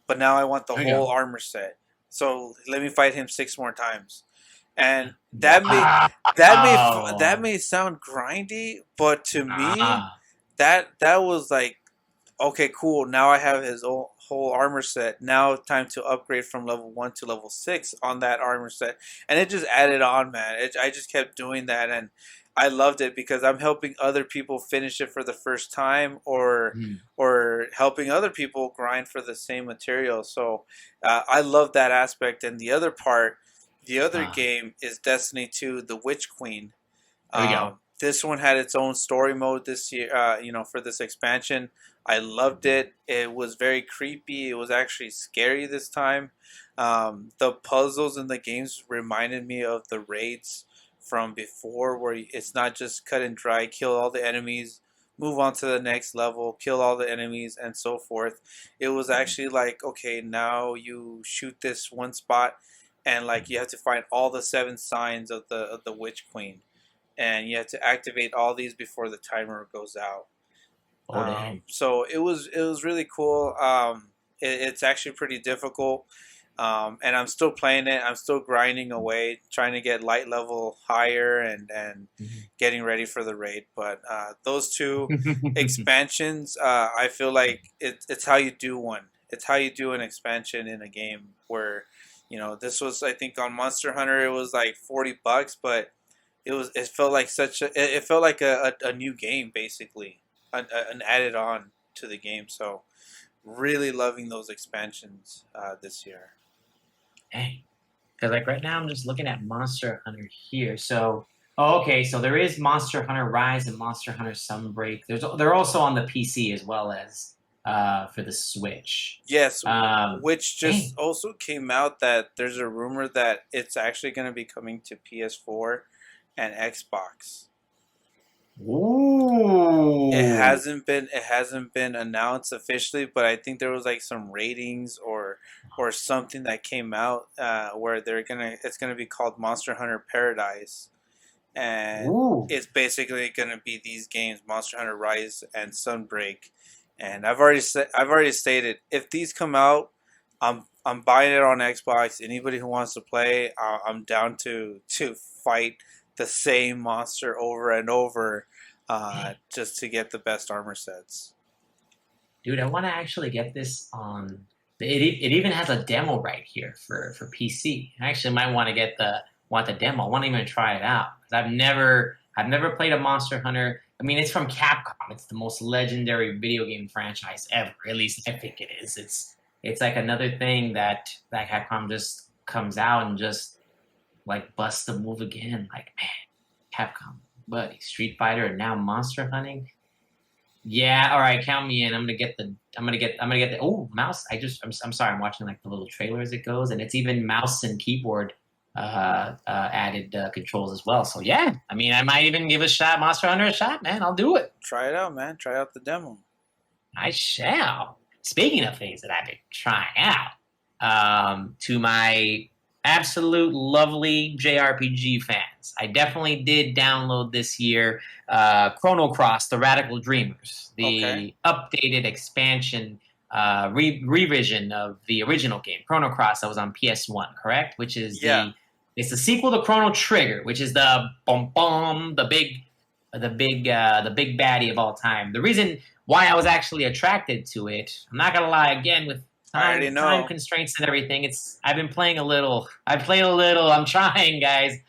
But now I want the There you whole go. armor set. So let me fight him 6 more times, and that Wow. may sound grindy, but to me, Ah. that was like, okay, cool. Now I have his whole armor set. Now time to upgrade from level 1 to level 6 on that armor set. And it just added on, man. I just kept doing that, and I loved it because I'm helping other people finish it for the first time, Mhm. or helping other people grind for the same material. So I love that aspect. And the other part, the other Ah. game is Destiny 2, The Witch Queen. There we go. This one had its own story mode this year, for this expansion. I loved Mhm. it. It was very creepy. It was actually scary this time. The puzzles in the games reminded me of the raids from before, where it's not just cut and dry, kill all the enemies, move on to the next level, kill all the enemies, and so forth. It was Mhm. actually like, okay, now you shoot this one spot, and like you have to find all the 7 signs of the Witch Queen, and you have to activate all these before the timer goes out. Oh, dang. So it was really cool. It's actually pretty difficult, and I'm still playing it. I'm still grinding away, trying to get light level higher, and Mhm. getting ready for the raid. But those two expansions, I feel like it's how you do one. It's how you do an expansion in a game where, this was, I think, on Monster Hunter it was like $40, but it felt like it felt like a new game, basically, an added on to the game. So really loving those expansions this year. Dang. Because like right now I'm just looking at Monster Hunter here. So oh, okay, so there is Monster Hunter Rise and Monster Hunter Sunbreak. They're also on the PC as well as for the Switch. Yes, Um, which just dang. also came out that there's a rumor that it's actually going to be coming to PS4 and Xbox. Ooh. It hasn't been announced officially, but I think there was like some ratings or something that came out, where it's gonna be called Monster Hunter Paradise, and Ooh. it's basically gonna be these games, Monster Hunter Rise and Sunbreak. And I've already stated, if these come out, I'm buying it on Xbox. Anybody who wants to play, I'm down to fight the same monster over and over, Dang. just to get the best armor sets. Dude, I want to actually get this on. It even has a demo right here for PC. I actually might want to want the demo. I want to even try it out because I've never played a Monster Hunter. I mean, it's from Capcom. It's the most legendary video game franchise ever. At least I think it is. It's like another thing that Capcom just comes out and just like busts the move again. Like man, Capcom, buddy, Street Fighter, and now Monster Hunting. Yeah, all right, count me in. I'm gonna get the oh mouse. I'm sorry, I'm watching like the little trailer as it goes, and it's even mouse and keyboard added controls as well. So yeah, I mean, I might even give a shot, Monster Hunter a shot, man. I'll do it. Try it out, man. Try out the demo. I shall. Speaking of things that I've been trying out, to my absolute lovely JRPG fans, I definitely did download this year Chrono Cross: The Radical Dreamers, Okay. the updated expansion revision of the original game, Chrono Cross, that was on PS1, correct? Which is Yeah. it's the sequel to Chrono Trigger, which is the bum bum, the big baddie of all time. The reason why I was actually attracted to it, I'm not gonna lie, again with I already time know. constraints and everything. I've been playing a little. I played a little. I'm trying, guys.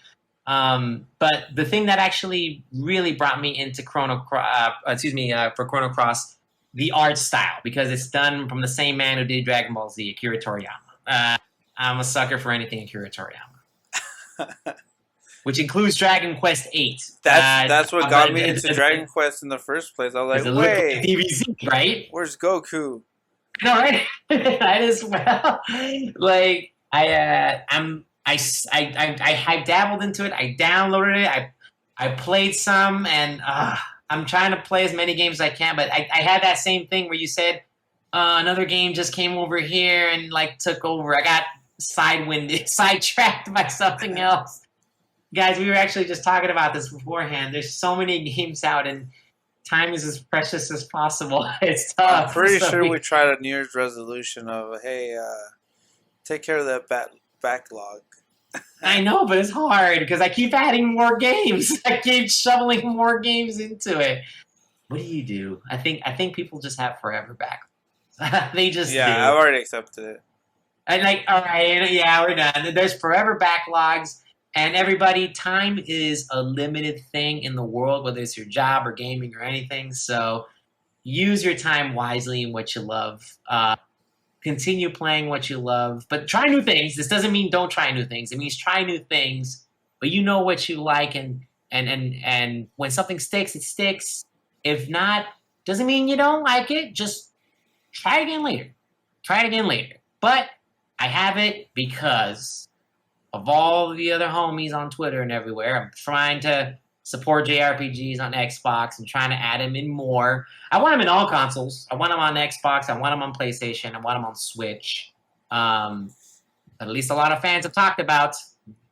But the thing that actually really brought me into for Chrono Cross, the art style, because it's done from the same man who did Dragon Ball Z, Akira Toriyama. I'm a sucker for anything Akira Toriyama, which includes Dragon Quest VIII. That's what got me into Does Dragon Quest in the first place. I was it like, look like wait, DBZ, right? where's Goku? No, right? That as well. Like I'm I dabbled into it. I downloaded it. I played some, and I'm trying to play as many games as I can. But I had that same thing where you said another game just came over here and like took over. I got sidetracked by something else. Guys, we were actually just talking about this beforehand. There's so many games out, and time is as precious as possible. It's I'm tough. pretty So sure we tried a New Year's resolution of, hey, take care of that backlog. I know, but it's hard because I keep adding more games. I keep shoveling more games into it. What do you do? I think people just have forever back. They just Yeah, I've do. already accepted it. And like, all right, yeah, we're done. There's forever backlogs, and everybody, time is a limited thing in the world, whether it's your job or gaming or anything. So use your time wisely in what you love. Continue playing what you love, but try new things. This doesn't mean don't try new things. It means try new things, but you know what you like, and when something sticks, it sticks. If not, doesn't mean you don't like it. Just try it again later. Try it again later. But I have it because of all the other homies on Twitter and everywhere. I'm trying to support JRPGs on Xbox and trying to add them in more. I want them in all consoles. I want them on Xbox. I want them on PlayStation. I want them on Switch. But at least a lot of fans have talked about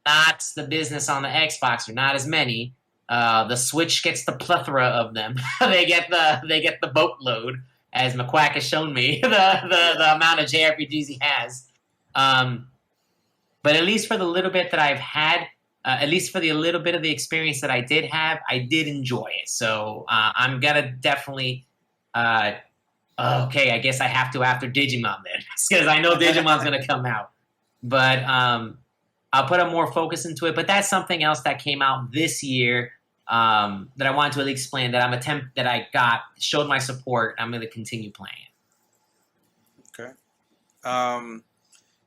not the business on the Xbox, or not as many. The Switch gets the plethora of them. They get the boatload, as McQuack has shown me the amount of JRPGs he has. But at least for the little bit that I've had, at least for the little bit of the experience that I did have, I did enjoy it. So I'm gonna definitely. Okay, I guess I have to after Digimon then, because I know Digimon's gonna come out. But I'll put a more focus into it. But that's something else that came out this year that I wanted to really explain. That I showed my support. I'm gonna continue playing it. Okay.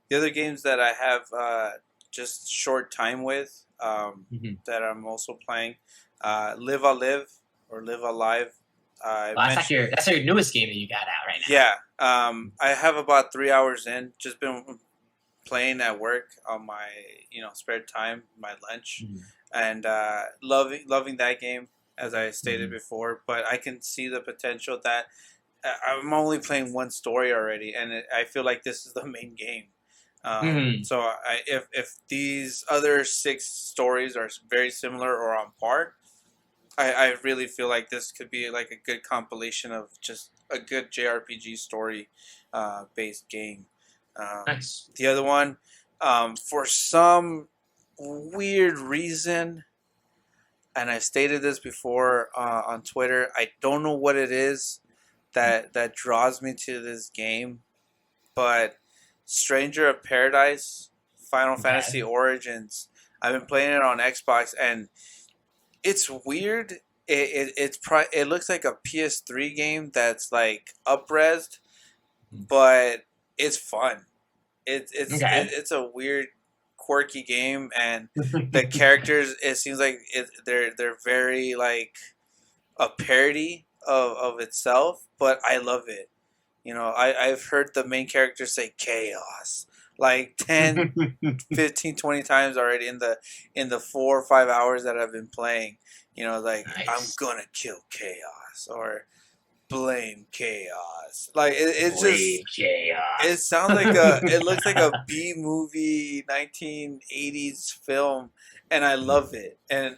The other games that I have just short time with that I'm also playing, Live a Live or Live Alive. Well, that's your newest game that you got out right now. Yeah, I have about 3 hours in. Just been playing at work on my spare time, my lunch, and loving that game, as I stated before. But I can see the potential that I'm only playing one story already, and I feel like this is the main game. So if these other 6 stories are very similar or on par, I really feel like this could be like a good compilation of just a good JRPG story based game. Nice. The other one, for some weird reason, and I've stated this before on Twitter, I don't know what it is that draws me to this game, but Stranger of Paradise, Final Fantasy Origins. I've been playing it on Xbox, and it's weird. It looks like a PS3 game that's like up-resed, but it's fun. It's a weird, quirky game, and the characters. It seems like they're very like a parody of itself, but I love it. I've heard the main character say chaos like 10, 15, 20 times already in the 4 or 5 hours that I've been playing. Like, Nice. I'm gonna kill chaos or blame chaos. Like it sounds like it looks like a B movie 1980s film, and I love it. And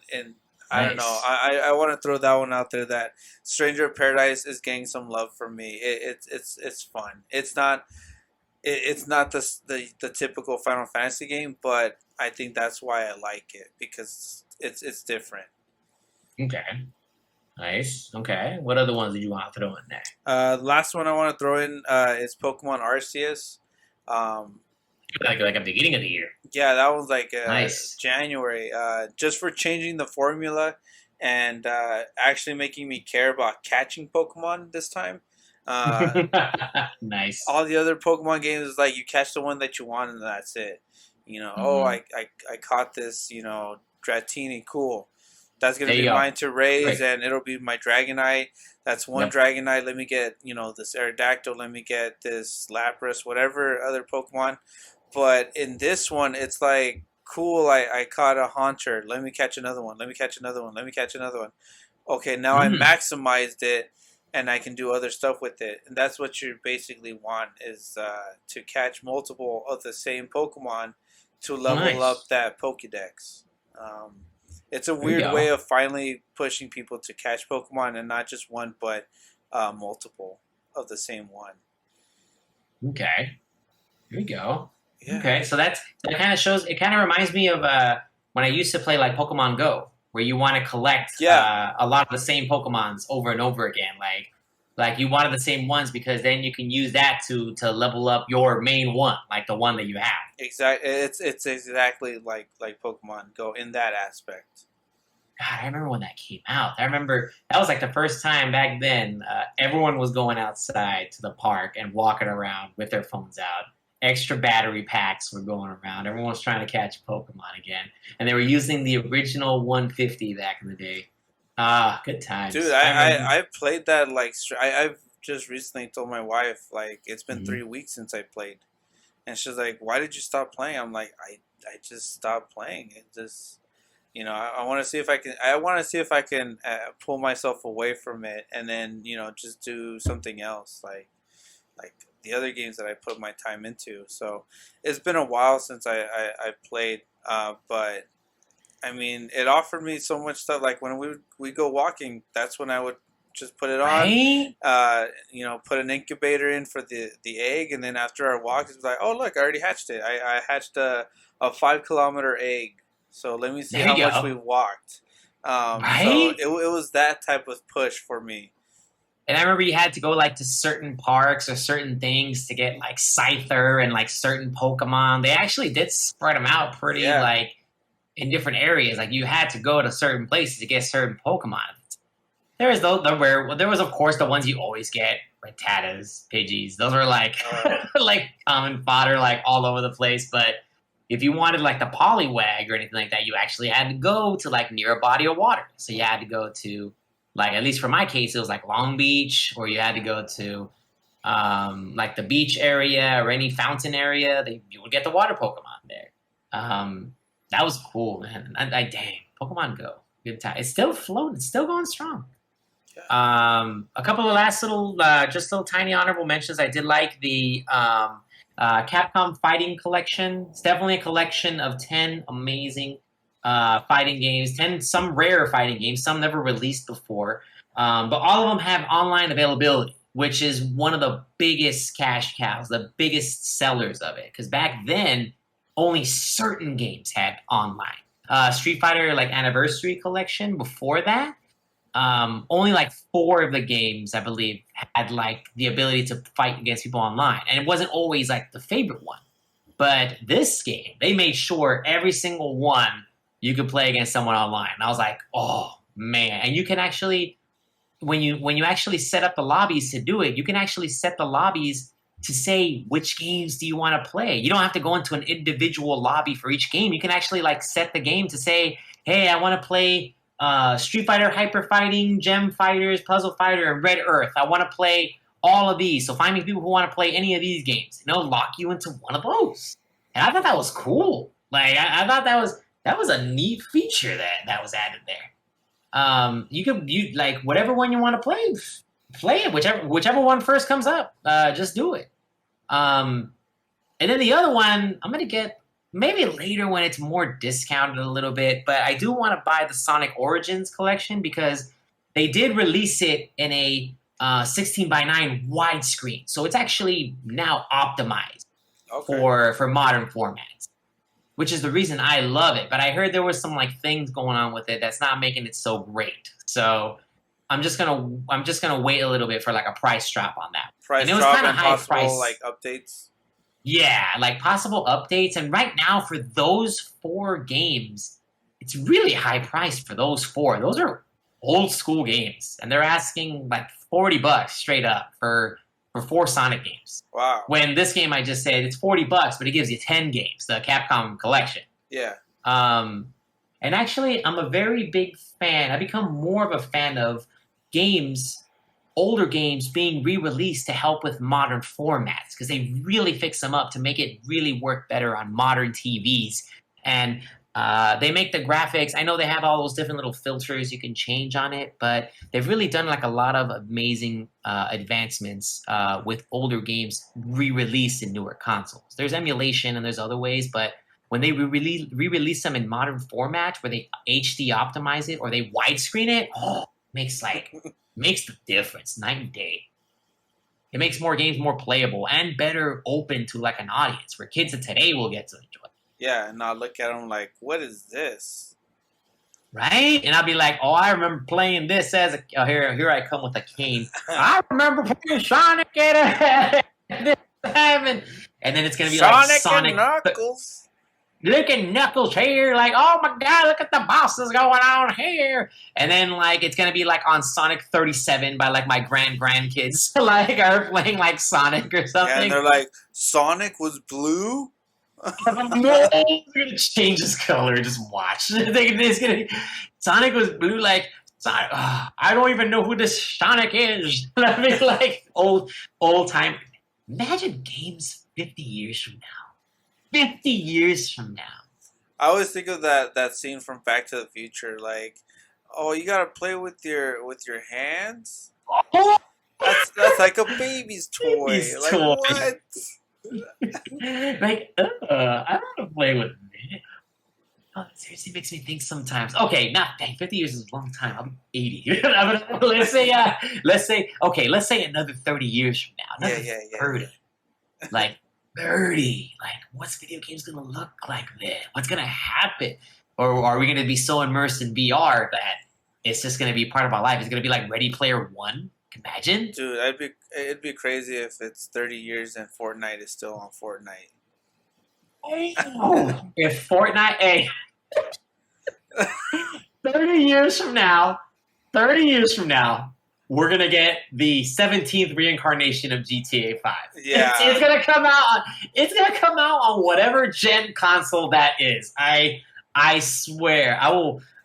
I don't know. I want to throw that one out there. That Stranger of Paradise is getting some love from me. It's fun. It's not the typical Final Fantasy game, but I think that's why I like it, because it's different. Okay. Nice. Okay. What other ones did you want to throw in there? The last one I want to throw in is Pokemon Arceus. Like at the beginning of the year. Yeah, that was like Nice. January. Just for changing the formula and actually making me care about catching Pokemon this time. Nice. All the other Pokemon games is like you catch the one that you want and that's it. Oh, I caught this, Dratini, cool. That's going to be mine to raise, and it'll be my Dragonite. That's one Dragonite. Let me get, this Aerodactyl. Let me get this Lapras, whatever other Pokemon. But in this one, it's like cool, I caught a haunter. Let me catch another one. Let me catch another one. Let me catch another one. Okay, now I Mm, maximized it, and I can do other stuff with it. And that's what you basically want is to catch multiple of the same Pokemon to level up nice. that Pokédex. Um, it's a There you weird way go. of finally pushing people to catch Pokemon and not just one, but multiple of the same one. Okay. There you go. Yeah. Okay, so that kind of shows. It kind of reminds me of when I used to play like Pokemon Go, where you want to collect Yeah, a lot of the same Pokemons over and over again. Like you wanted the same ones because then you can use that to level up your main one, like the one that you have. exactly. It's exactly like Pokemon Go in that aspect. God, I remember when that came out. I remember that was like the first time back then. Everyone was going outside to the park and walking around with their phones out. Extra battery packs were going around. Everyone was trying to catch Pokemon again, and they were using the original 150 back in the day. Ah, good Dude, times. I I, remember. I, I played that like I've just recently told my wife like it's been Mhm. 3 weeks since I played, and she's like, "Why did you stop playing?" I'm like, I just stopped playing. It just I want to see if I can pull myself away from it, and then just do something else like the other games that I put my time into. So it's been a while since I played, but I mean, it offered me so much stuff. Like when we go walking, that's when I would just put it on, Right? put an incubator in for the egg, and then after our walk, it's like, oh look, I already hatched it. I hatched a 5 kilometer egg. So let me see There how you much go. we walked. So Right? it was that type of push for me. And I remember you had to go like to certain parks or certain things to get like Scyther and like certain Pokemon. They actually did spread them out pretty Yeah, like in different areas. Like you had to go to certain places to get certain Pokemon. There was the rare. Well, there was of course the ones you always get, like Tatas, Pidgeys. Those were like uh, like common fodder, like all over the place. But if you wanted like the Poliwag or anything like that, you actually had to go to like near a body of water. So you had to go to like at least for my case, it was like Long Beach, or you had to go to like the beach area or any fountain area. You would get the water Pokemon there. Um, that was cool, man. Dang, Pokemon Go, good time. It's still floating. It's still going strong. yeah. A couple of last little, just little tiny honorable mentions. I did like the Capcom Fighting Collection. It's definitely a collection of 10 amazing fighting games, 10 some rare fighting games, some never released before. But all of them have online availability, which is one of the biggest cash cows, the biggest sellers of it. Because back then, only certain games had online. Street Fighter like Anniversary Collection before that, only like 4 of the games, I believe, had like the ability to fight against people online, and it wasn't always like the favorite one. But this game, they made sure every single one you could play against someone online. And I was like, oh man! And you can actually, when you actually set up the lobbies to do it, you can actually set the lobbies to say which games do you want to play. You don't have to go into an individual lobby for each game. You can actually like set the game to say, hey, I want to play Street Fighter, Hyper Fighting, Gem Fighters, Puzzle Fighter, and Red Earth. I want to play all of these. So find me people who want to play any of these games, and it'll lock you into one of those. And I thought that was cool. Like I thought that was a neat feature that was added there. You like whatever one you want to play it. Whichever one first comes up, just do it. Um, and then the other one, I'm gonna get maybe later when it's more discounted a little bit. But I do want to buy the Sonic Origins collection because they did release it in a 16 by 9 widescreen, so it's actually now optimized Okay. for modern formats, which is the reason I love it. But I heard there was some like things going on with it that's not making it so great. So I'm just gonna wait a little bit for like a price drop on that. And Price it was drop kind of and high possible price. like updates. Yeah, like possible updates. And right now for those 4 games, it's really high price for those 4. Those are old school games, and they're asking like $40 straight up for 4 Sonic games. Wow. When this game I just said it's $40, but it gives you 10 games, the Capcom collection. Yeah. Um, and actually, I'm a very big fan. I become more of a fan of games, older games being re-released to help with modern formats because they really fix them up to make it really work better on modern TVs And they make the graphics. I know they have all those different little filters you can change on it, but they've really done like a lot of amazing advancements with older games re-released in newer consoles. There's emulation and there's other ways, but when they re-release them in modern format where they HD optimize it or they widescreen it, makes the difference night and day. It makes more games more playable and better open to like an audience where kids of today will get to enjoy. Yeah, and I'll look at them like, what is this? Right? And I'll be like, oh, I remember playing this as a... Oh, here I come with a cane. I remember playing Sonic at this time. And then it's going to be Sonic and Knuckles. Look at Knuckles here. Like, oh my God, look at the bosses going on here. And then, like, it's going to be, like, on Sonic 37 by, like, my grandkids. Like, are playing, like, Sonic or something. Yeah, and they're like, Sonic was blue? No, they're gonna change his color. Just watch. Sonic was blue. Like Sonic, I don't even know who this Sonic is. I mean, like old time. Imagine games 50 years from now. 50 years from now. I always think of that scene from Back to the Future. Like, oh, you gotta play with your hands. Oh. That's like a baby's toy. Like toy. What? Like, I don't want to play with it. Oh, it seriously makes me think sometimes. Okay, not dang, 50 years is a long time. I'm 80. let's say another 30 years from now. Another 30. Like 30. Like, what's video games gonna look like then? What's gonna happen? Or are we gonna be so immersed in VR that it's just gonna be part of our life? It's gonna be like Ready Player One. Imagine, dude, it'd be crazy if it's 30 years and Fortnite is still on Fortnite. Oh, if Fortnite, hey, 30 years from now, we're gonna get the 17th reincarnation of GTA 5. Yeah, it's gonna come out. It's gonna come out on whatever gen console that is. I swear,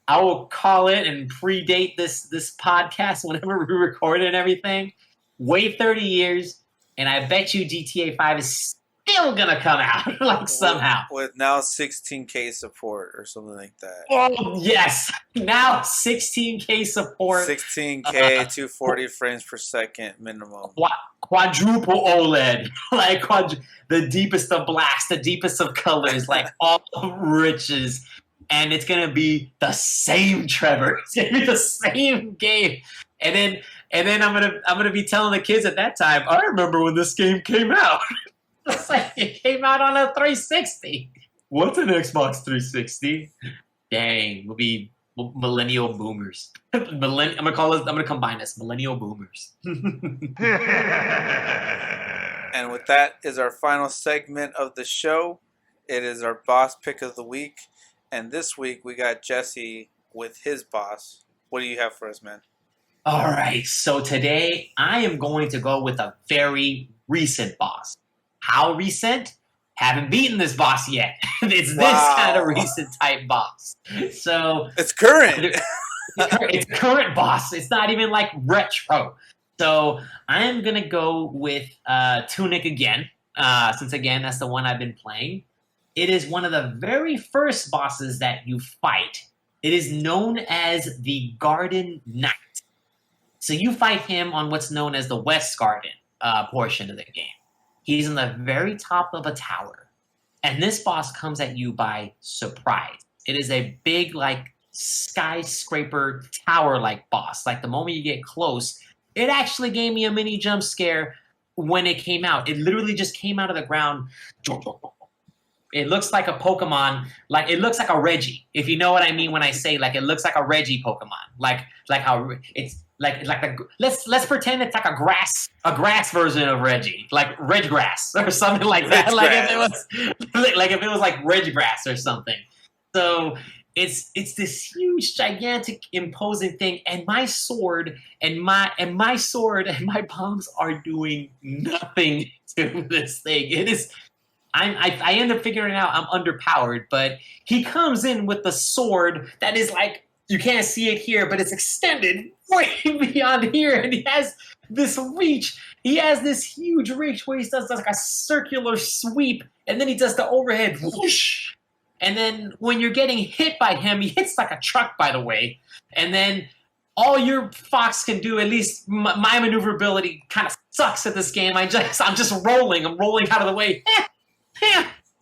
I will call it and predate this podcast whenever we record it and everything. Wait 30 years, and I bet you GTA 5 is still going to come out, like somehow. With now 16K support or something like that. Oh, yes. Now 16K support. 16K, 240 frames per second minimum. Quadruple OLED. Like the deepest of blacks, the deepest of colors, like all riches. And it's gonna be the same Trevor. It's gonna be the same game. And then I'm gonna be telling the kids at that time, I remember when this game came out. It's like it came out on a 360. What's an Xbox 360? Dang, we'll be millennial boomers. I'm gonna combine this, millennial boomers. And with that is our final segment of the show. It is our boss pick of the week. And this week, we got Jesse with his boss. What do you have for us, man? All right. So today, I am going to go with a very recent boss. How recent? Haven't beaten this boss yet. It's this kind of recent type boss. So it's current. It's current boss. It's not even like retro. So I am going to go with Tunic again. Since, again, that's the one I've been playing. It is one of the very first bosses that you fight. It is known as the Garden Knight. So you fight him on what's known as the West Garden portion of the game. He's in the very top of a tower. And this boss comes at you by surprise. It is a big, like, skyscraper tower-like boss. Like, the moment you get close, it actually gave me a mini jump scare when it came out. It literally just came out of the ground. It looks like a Pokemon, like it looks like a Reggie. If you know what I mean when I say like it looks like a Reggie Pokemon, like how it's like let's pretend it's like a grass version of Reggie, like Reggrass or something like that. Like if it was like Reggrass or something. So it's this huge, gigantic, imposing thing, and my sword and my bombs are doing nothing to this thing. It is. I end up figuring out I'm underpowered, but he comes in with the sword that is like, you can't see it here, but it's extended way beyond here, and he has this reach. He has this huge reach where he does like a circular sweep, and then he does the overhead whoosh, And then when you're getting hit by him, he hits like a truck, by the way. And then all your fox can do, at least my maneuverability kind of sucks at this game. I'm just rolling. I'm rolling out of the way.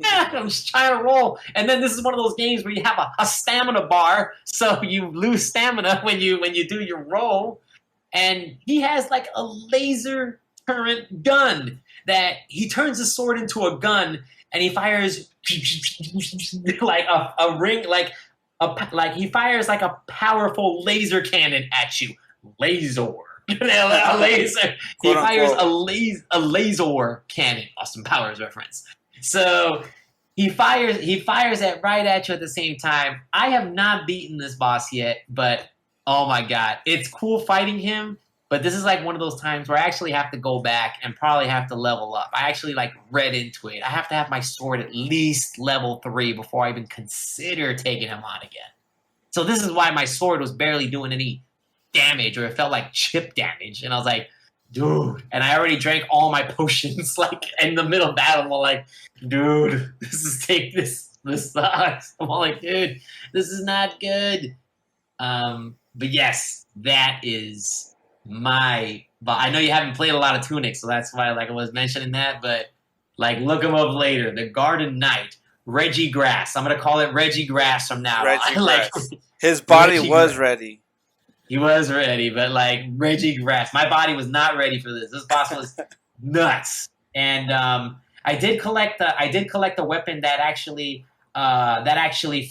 I'm just trying to roll. And then this is one of those games where you have a stamina bar, so you lose stamina when you do your roll. And he has like a laser turret gun that he turns his sword into a gun, and he fires like a ring, like he fires like a powerful laser cannon at you. Laser. A laser. He fires a laser cannon. Austin Powers reference. So he fires it right at you at the same time. I have not beaten this boss yet, but oh my god, it's cool fighting him. But this is like one of those times where I actually have to go back and probably have to level up. I actually like read into it. I have to have my sword at least level 3 before I even consider taking him on again. So this is why my sword was barely doing any damage, or it felt like chip damage. And I was like, dude. And I already drank all my potions like in the middle of battle. I'm like, dude, this sucks. I'm all like, dude, this is not good. But yes, that is but I know you haven't played a lot of Tunic, so that's why like I was mentioning that. But like, look him up later. The Garden Knight, Reggie Grass. I'm gonna call it Reggie Grass from now on. Like, his body was ready. He was ready, but like Reggie Grass, my body was not ready for this. This boss was nuts, and I did collect the weapon that actually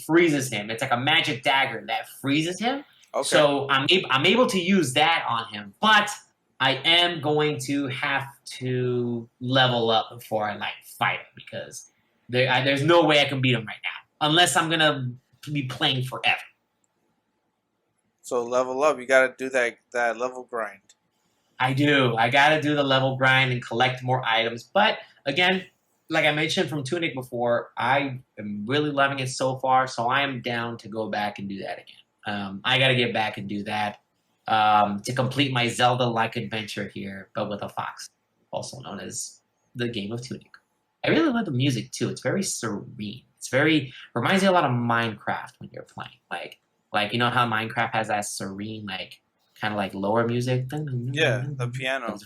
freezes him. It's like a magic dagger that freezes him. Okay. So I'm able to use that on him, but I am going to have to level up before I like fight him, because there's no way I can beat him right now unless I'm gonna be playing forever. So level up, you gotta do that level grind. I do. I gotta do the level grind and collect more items. But again, like I mentioned from Tunic before, I am really loving it so far, so I am down to go back and do that again. I got to get back and do that to complete my Zelda-like adventure here, but with a fox, also known as the game of Tunic. I really love the music too. It's very serene. Reminds me a lot of Minecraft when you're playing. Like you know how Minecraft has that serene, like kind of like lower music. Yeah, the piano. It's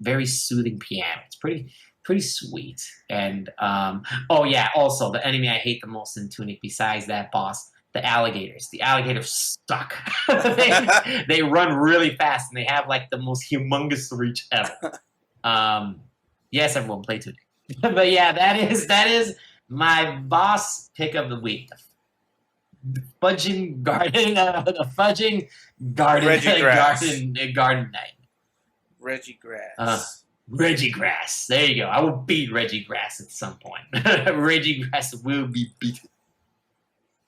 very soothing piano. It's pretty sweet. And oh yeah, also the enemy I hate the most in Tunic besides that boss. The alligators. The alligators suck. they run really fast, and they have like the most humongous reach ever. Yes, everyone play Tunic. But yeah, that is my boss pick of the week. The fudging garden garden knight. Reggie Grass. Reggie Grass. There you go. I will beat Reggie Grass at some point. Reggie Grass will be beaten.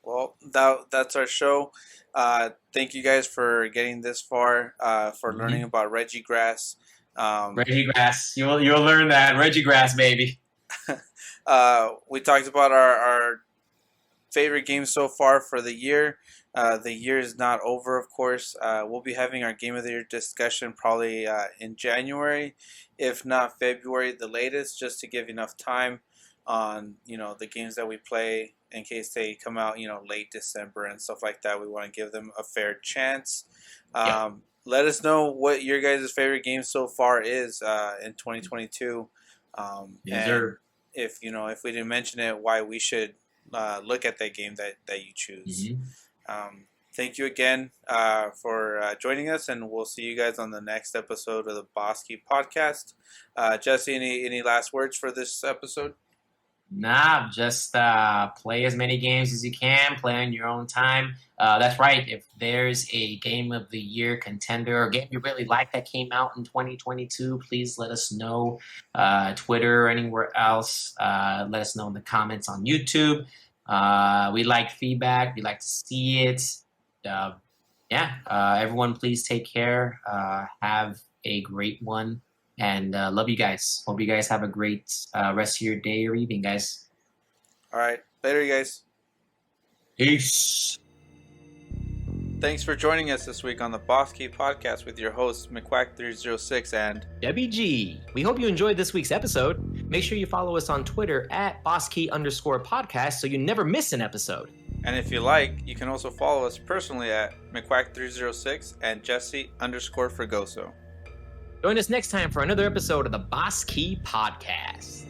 Well, that's our show. Thank you guys for getting this far, for learning about Reggie Grass. Reggie Grass, you'll learn that. Reggie Grass, baby. We talked about our favorite games so far for the year. The year is not over, of course. We'll be having our Game of the Year discussion probably in January, if not February, the latest, just to give enough time on the games that we play. In case they come out, late December and stuff like that, we want to give them a fair chance. Let us know what your guys' favorite game so far is in 2022. And if we didn't mention it, why we should look at that game that you choose. Thank you again for joining us, and we'll see you guys on the next episode of the Boss Key Podcast. Jesse, any last words for this episode? Nah, just play as many games as you can. Play on your own time. That's right. If there's a Game of the Year contender or game you really like that came out in 2022, please let us know. Twitter or anywhere else. Let us know in the comments on YouTube. We like feedback. We like to see it. Everyone, please take care. Have a great one. And love you guys. Hope you guys have a great rest of your day or evening, guys. All right. Later, you guys. Peace. Thanks for joining us this week on the Boss Key Podcast with your hosts, McQuack306 and Debbie G. We hope you enjoyed this week's episode. Make sure you follow us on Twitter at BossKey_podcast so you never miss an episode. And if you like, you can also follow us personally at McQuack306 and Jesse_Fregoso. Join us next time for another episode of the Boss Key Podcast.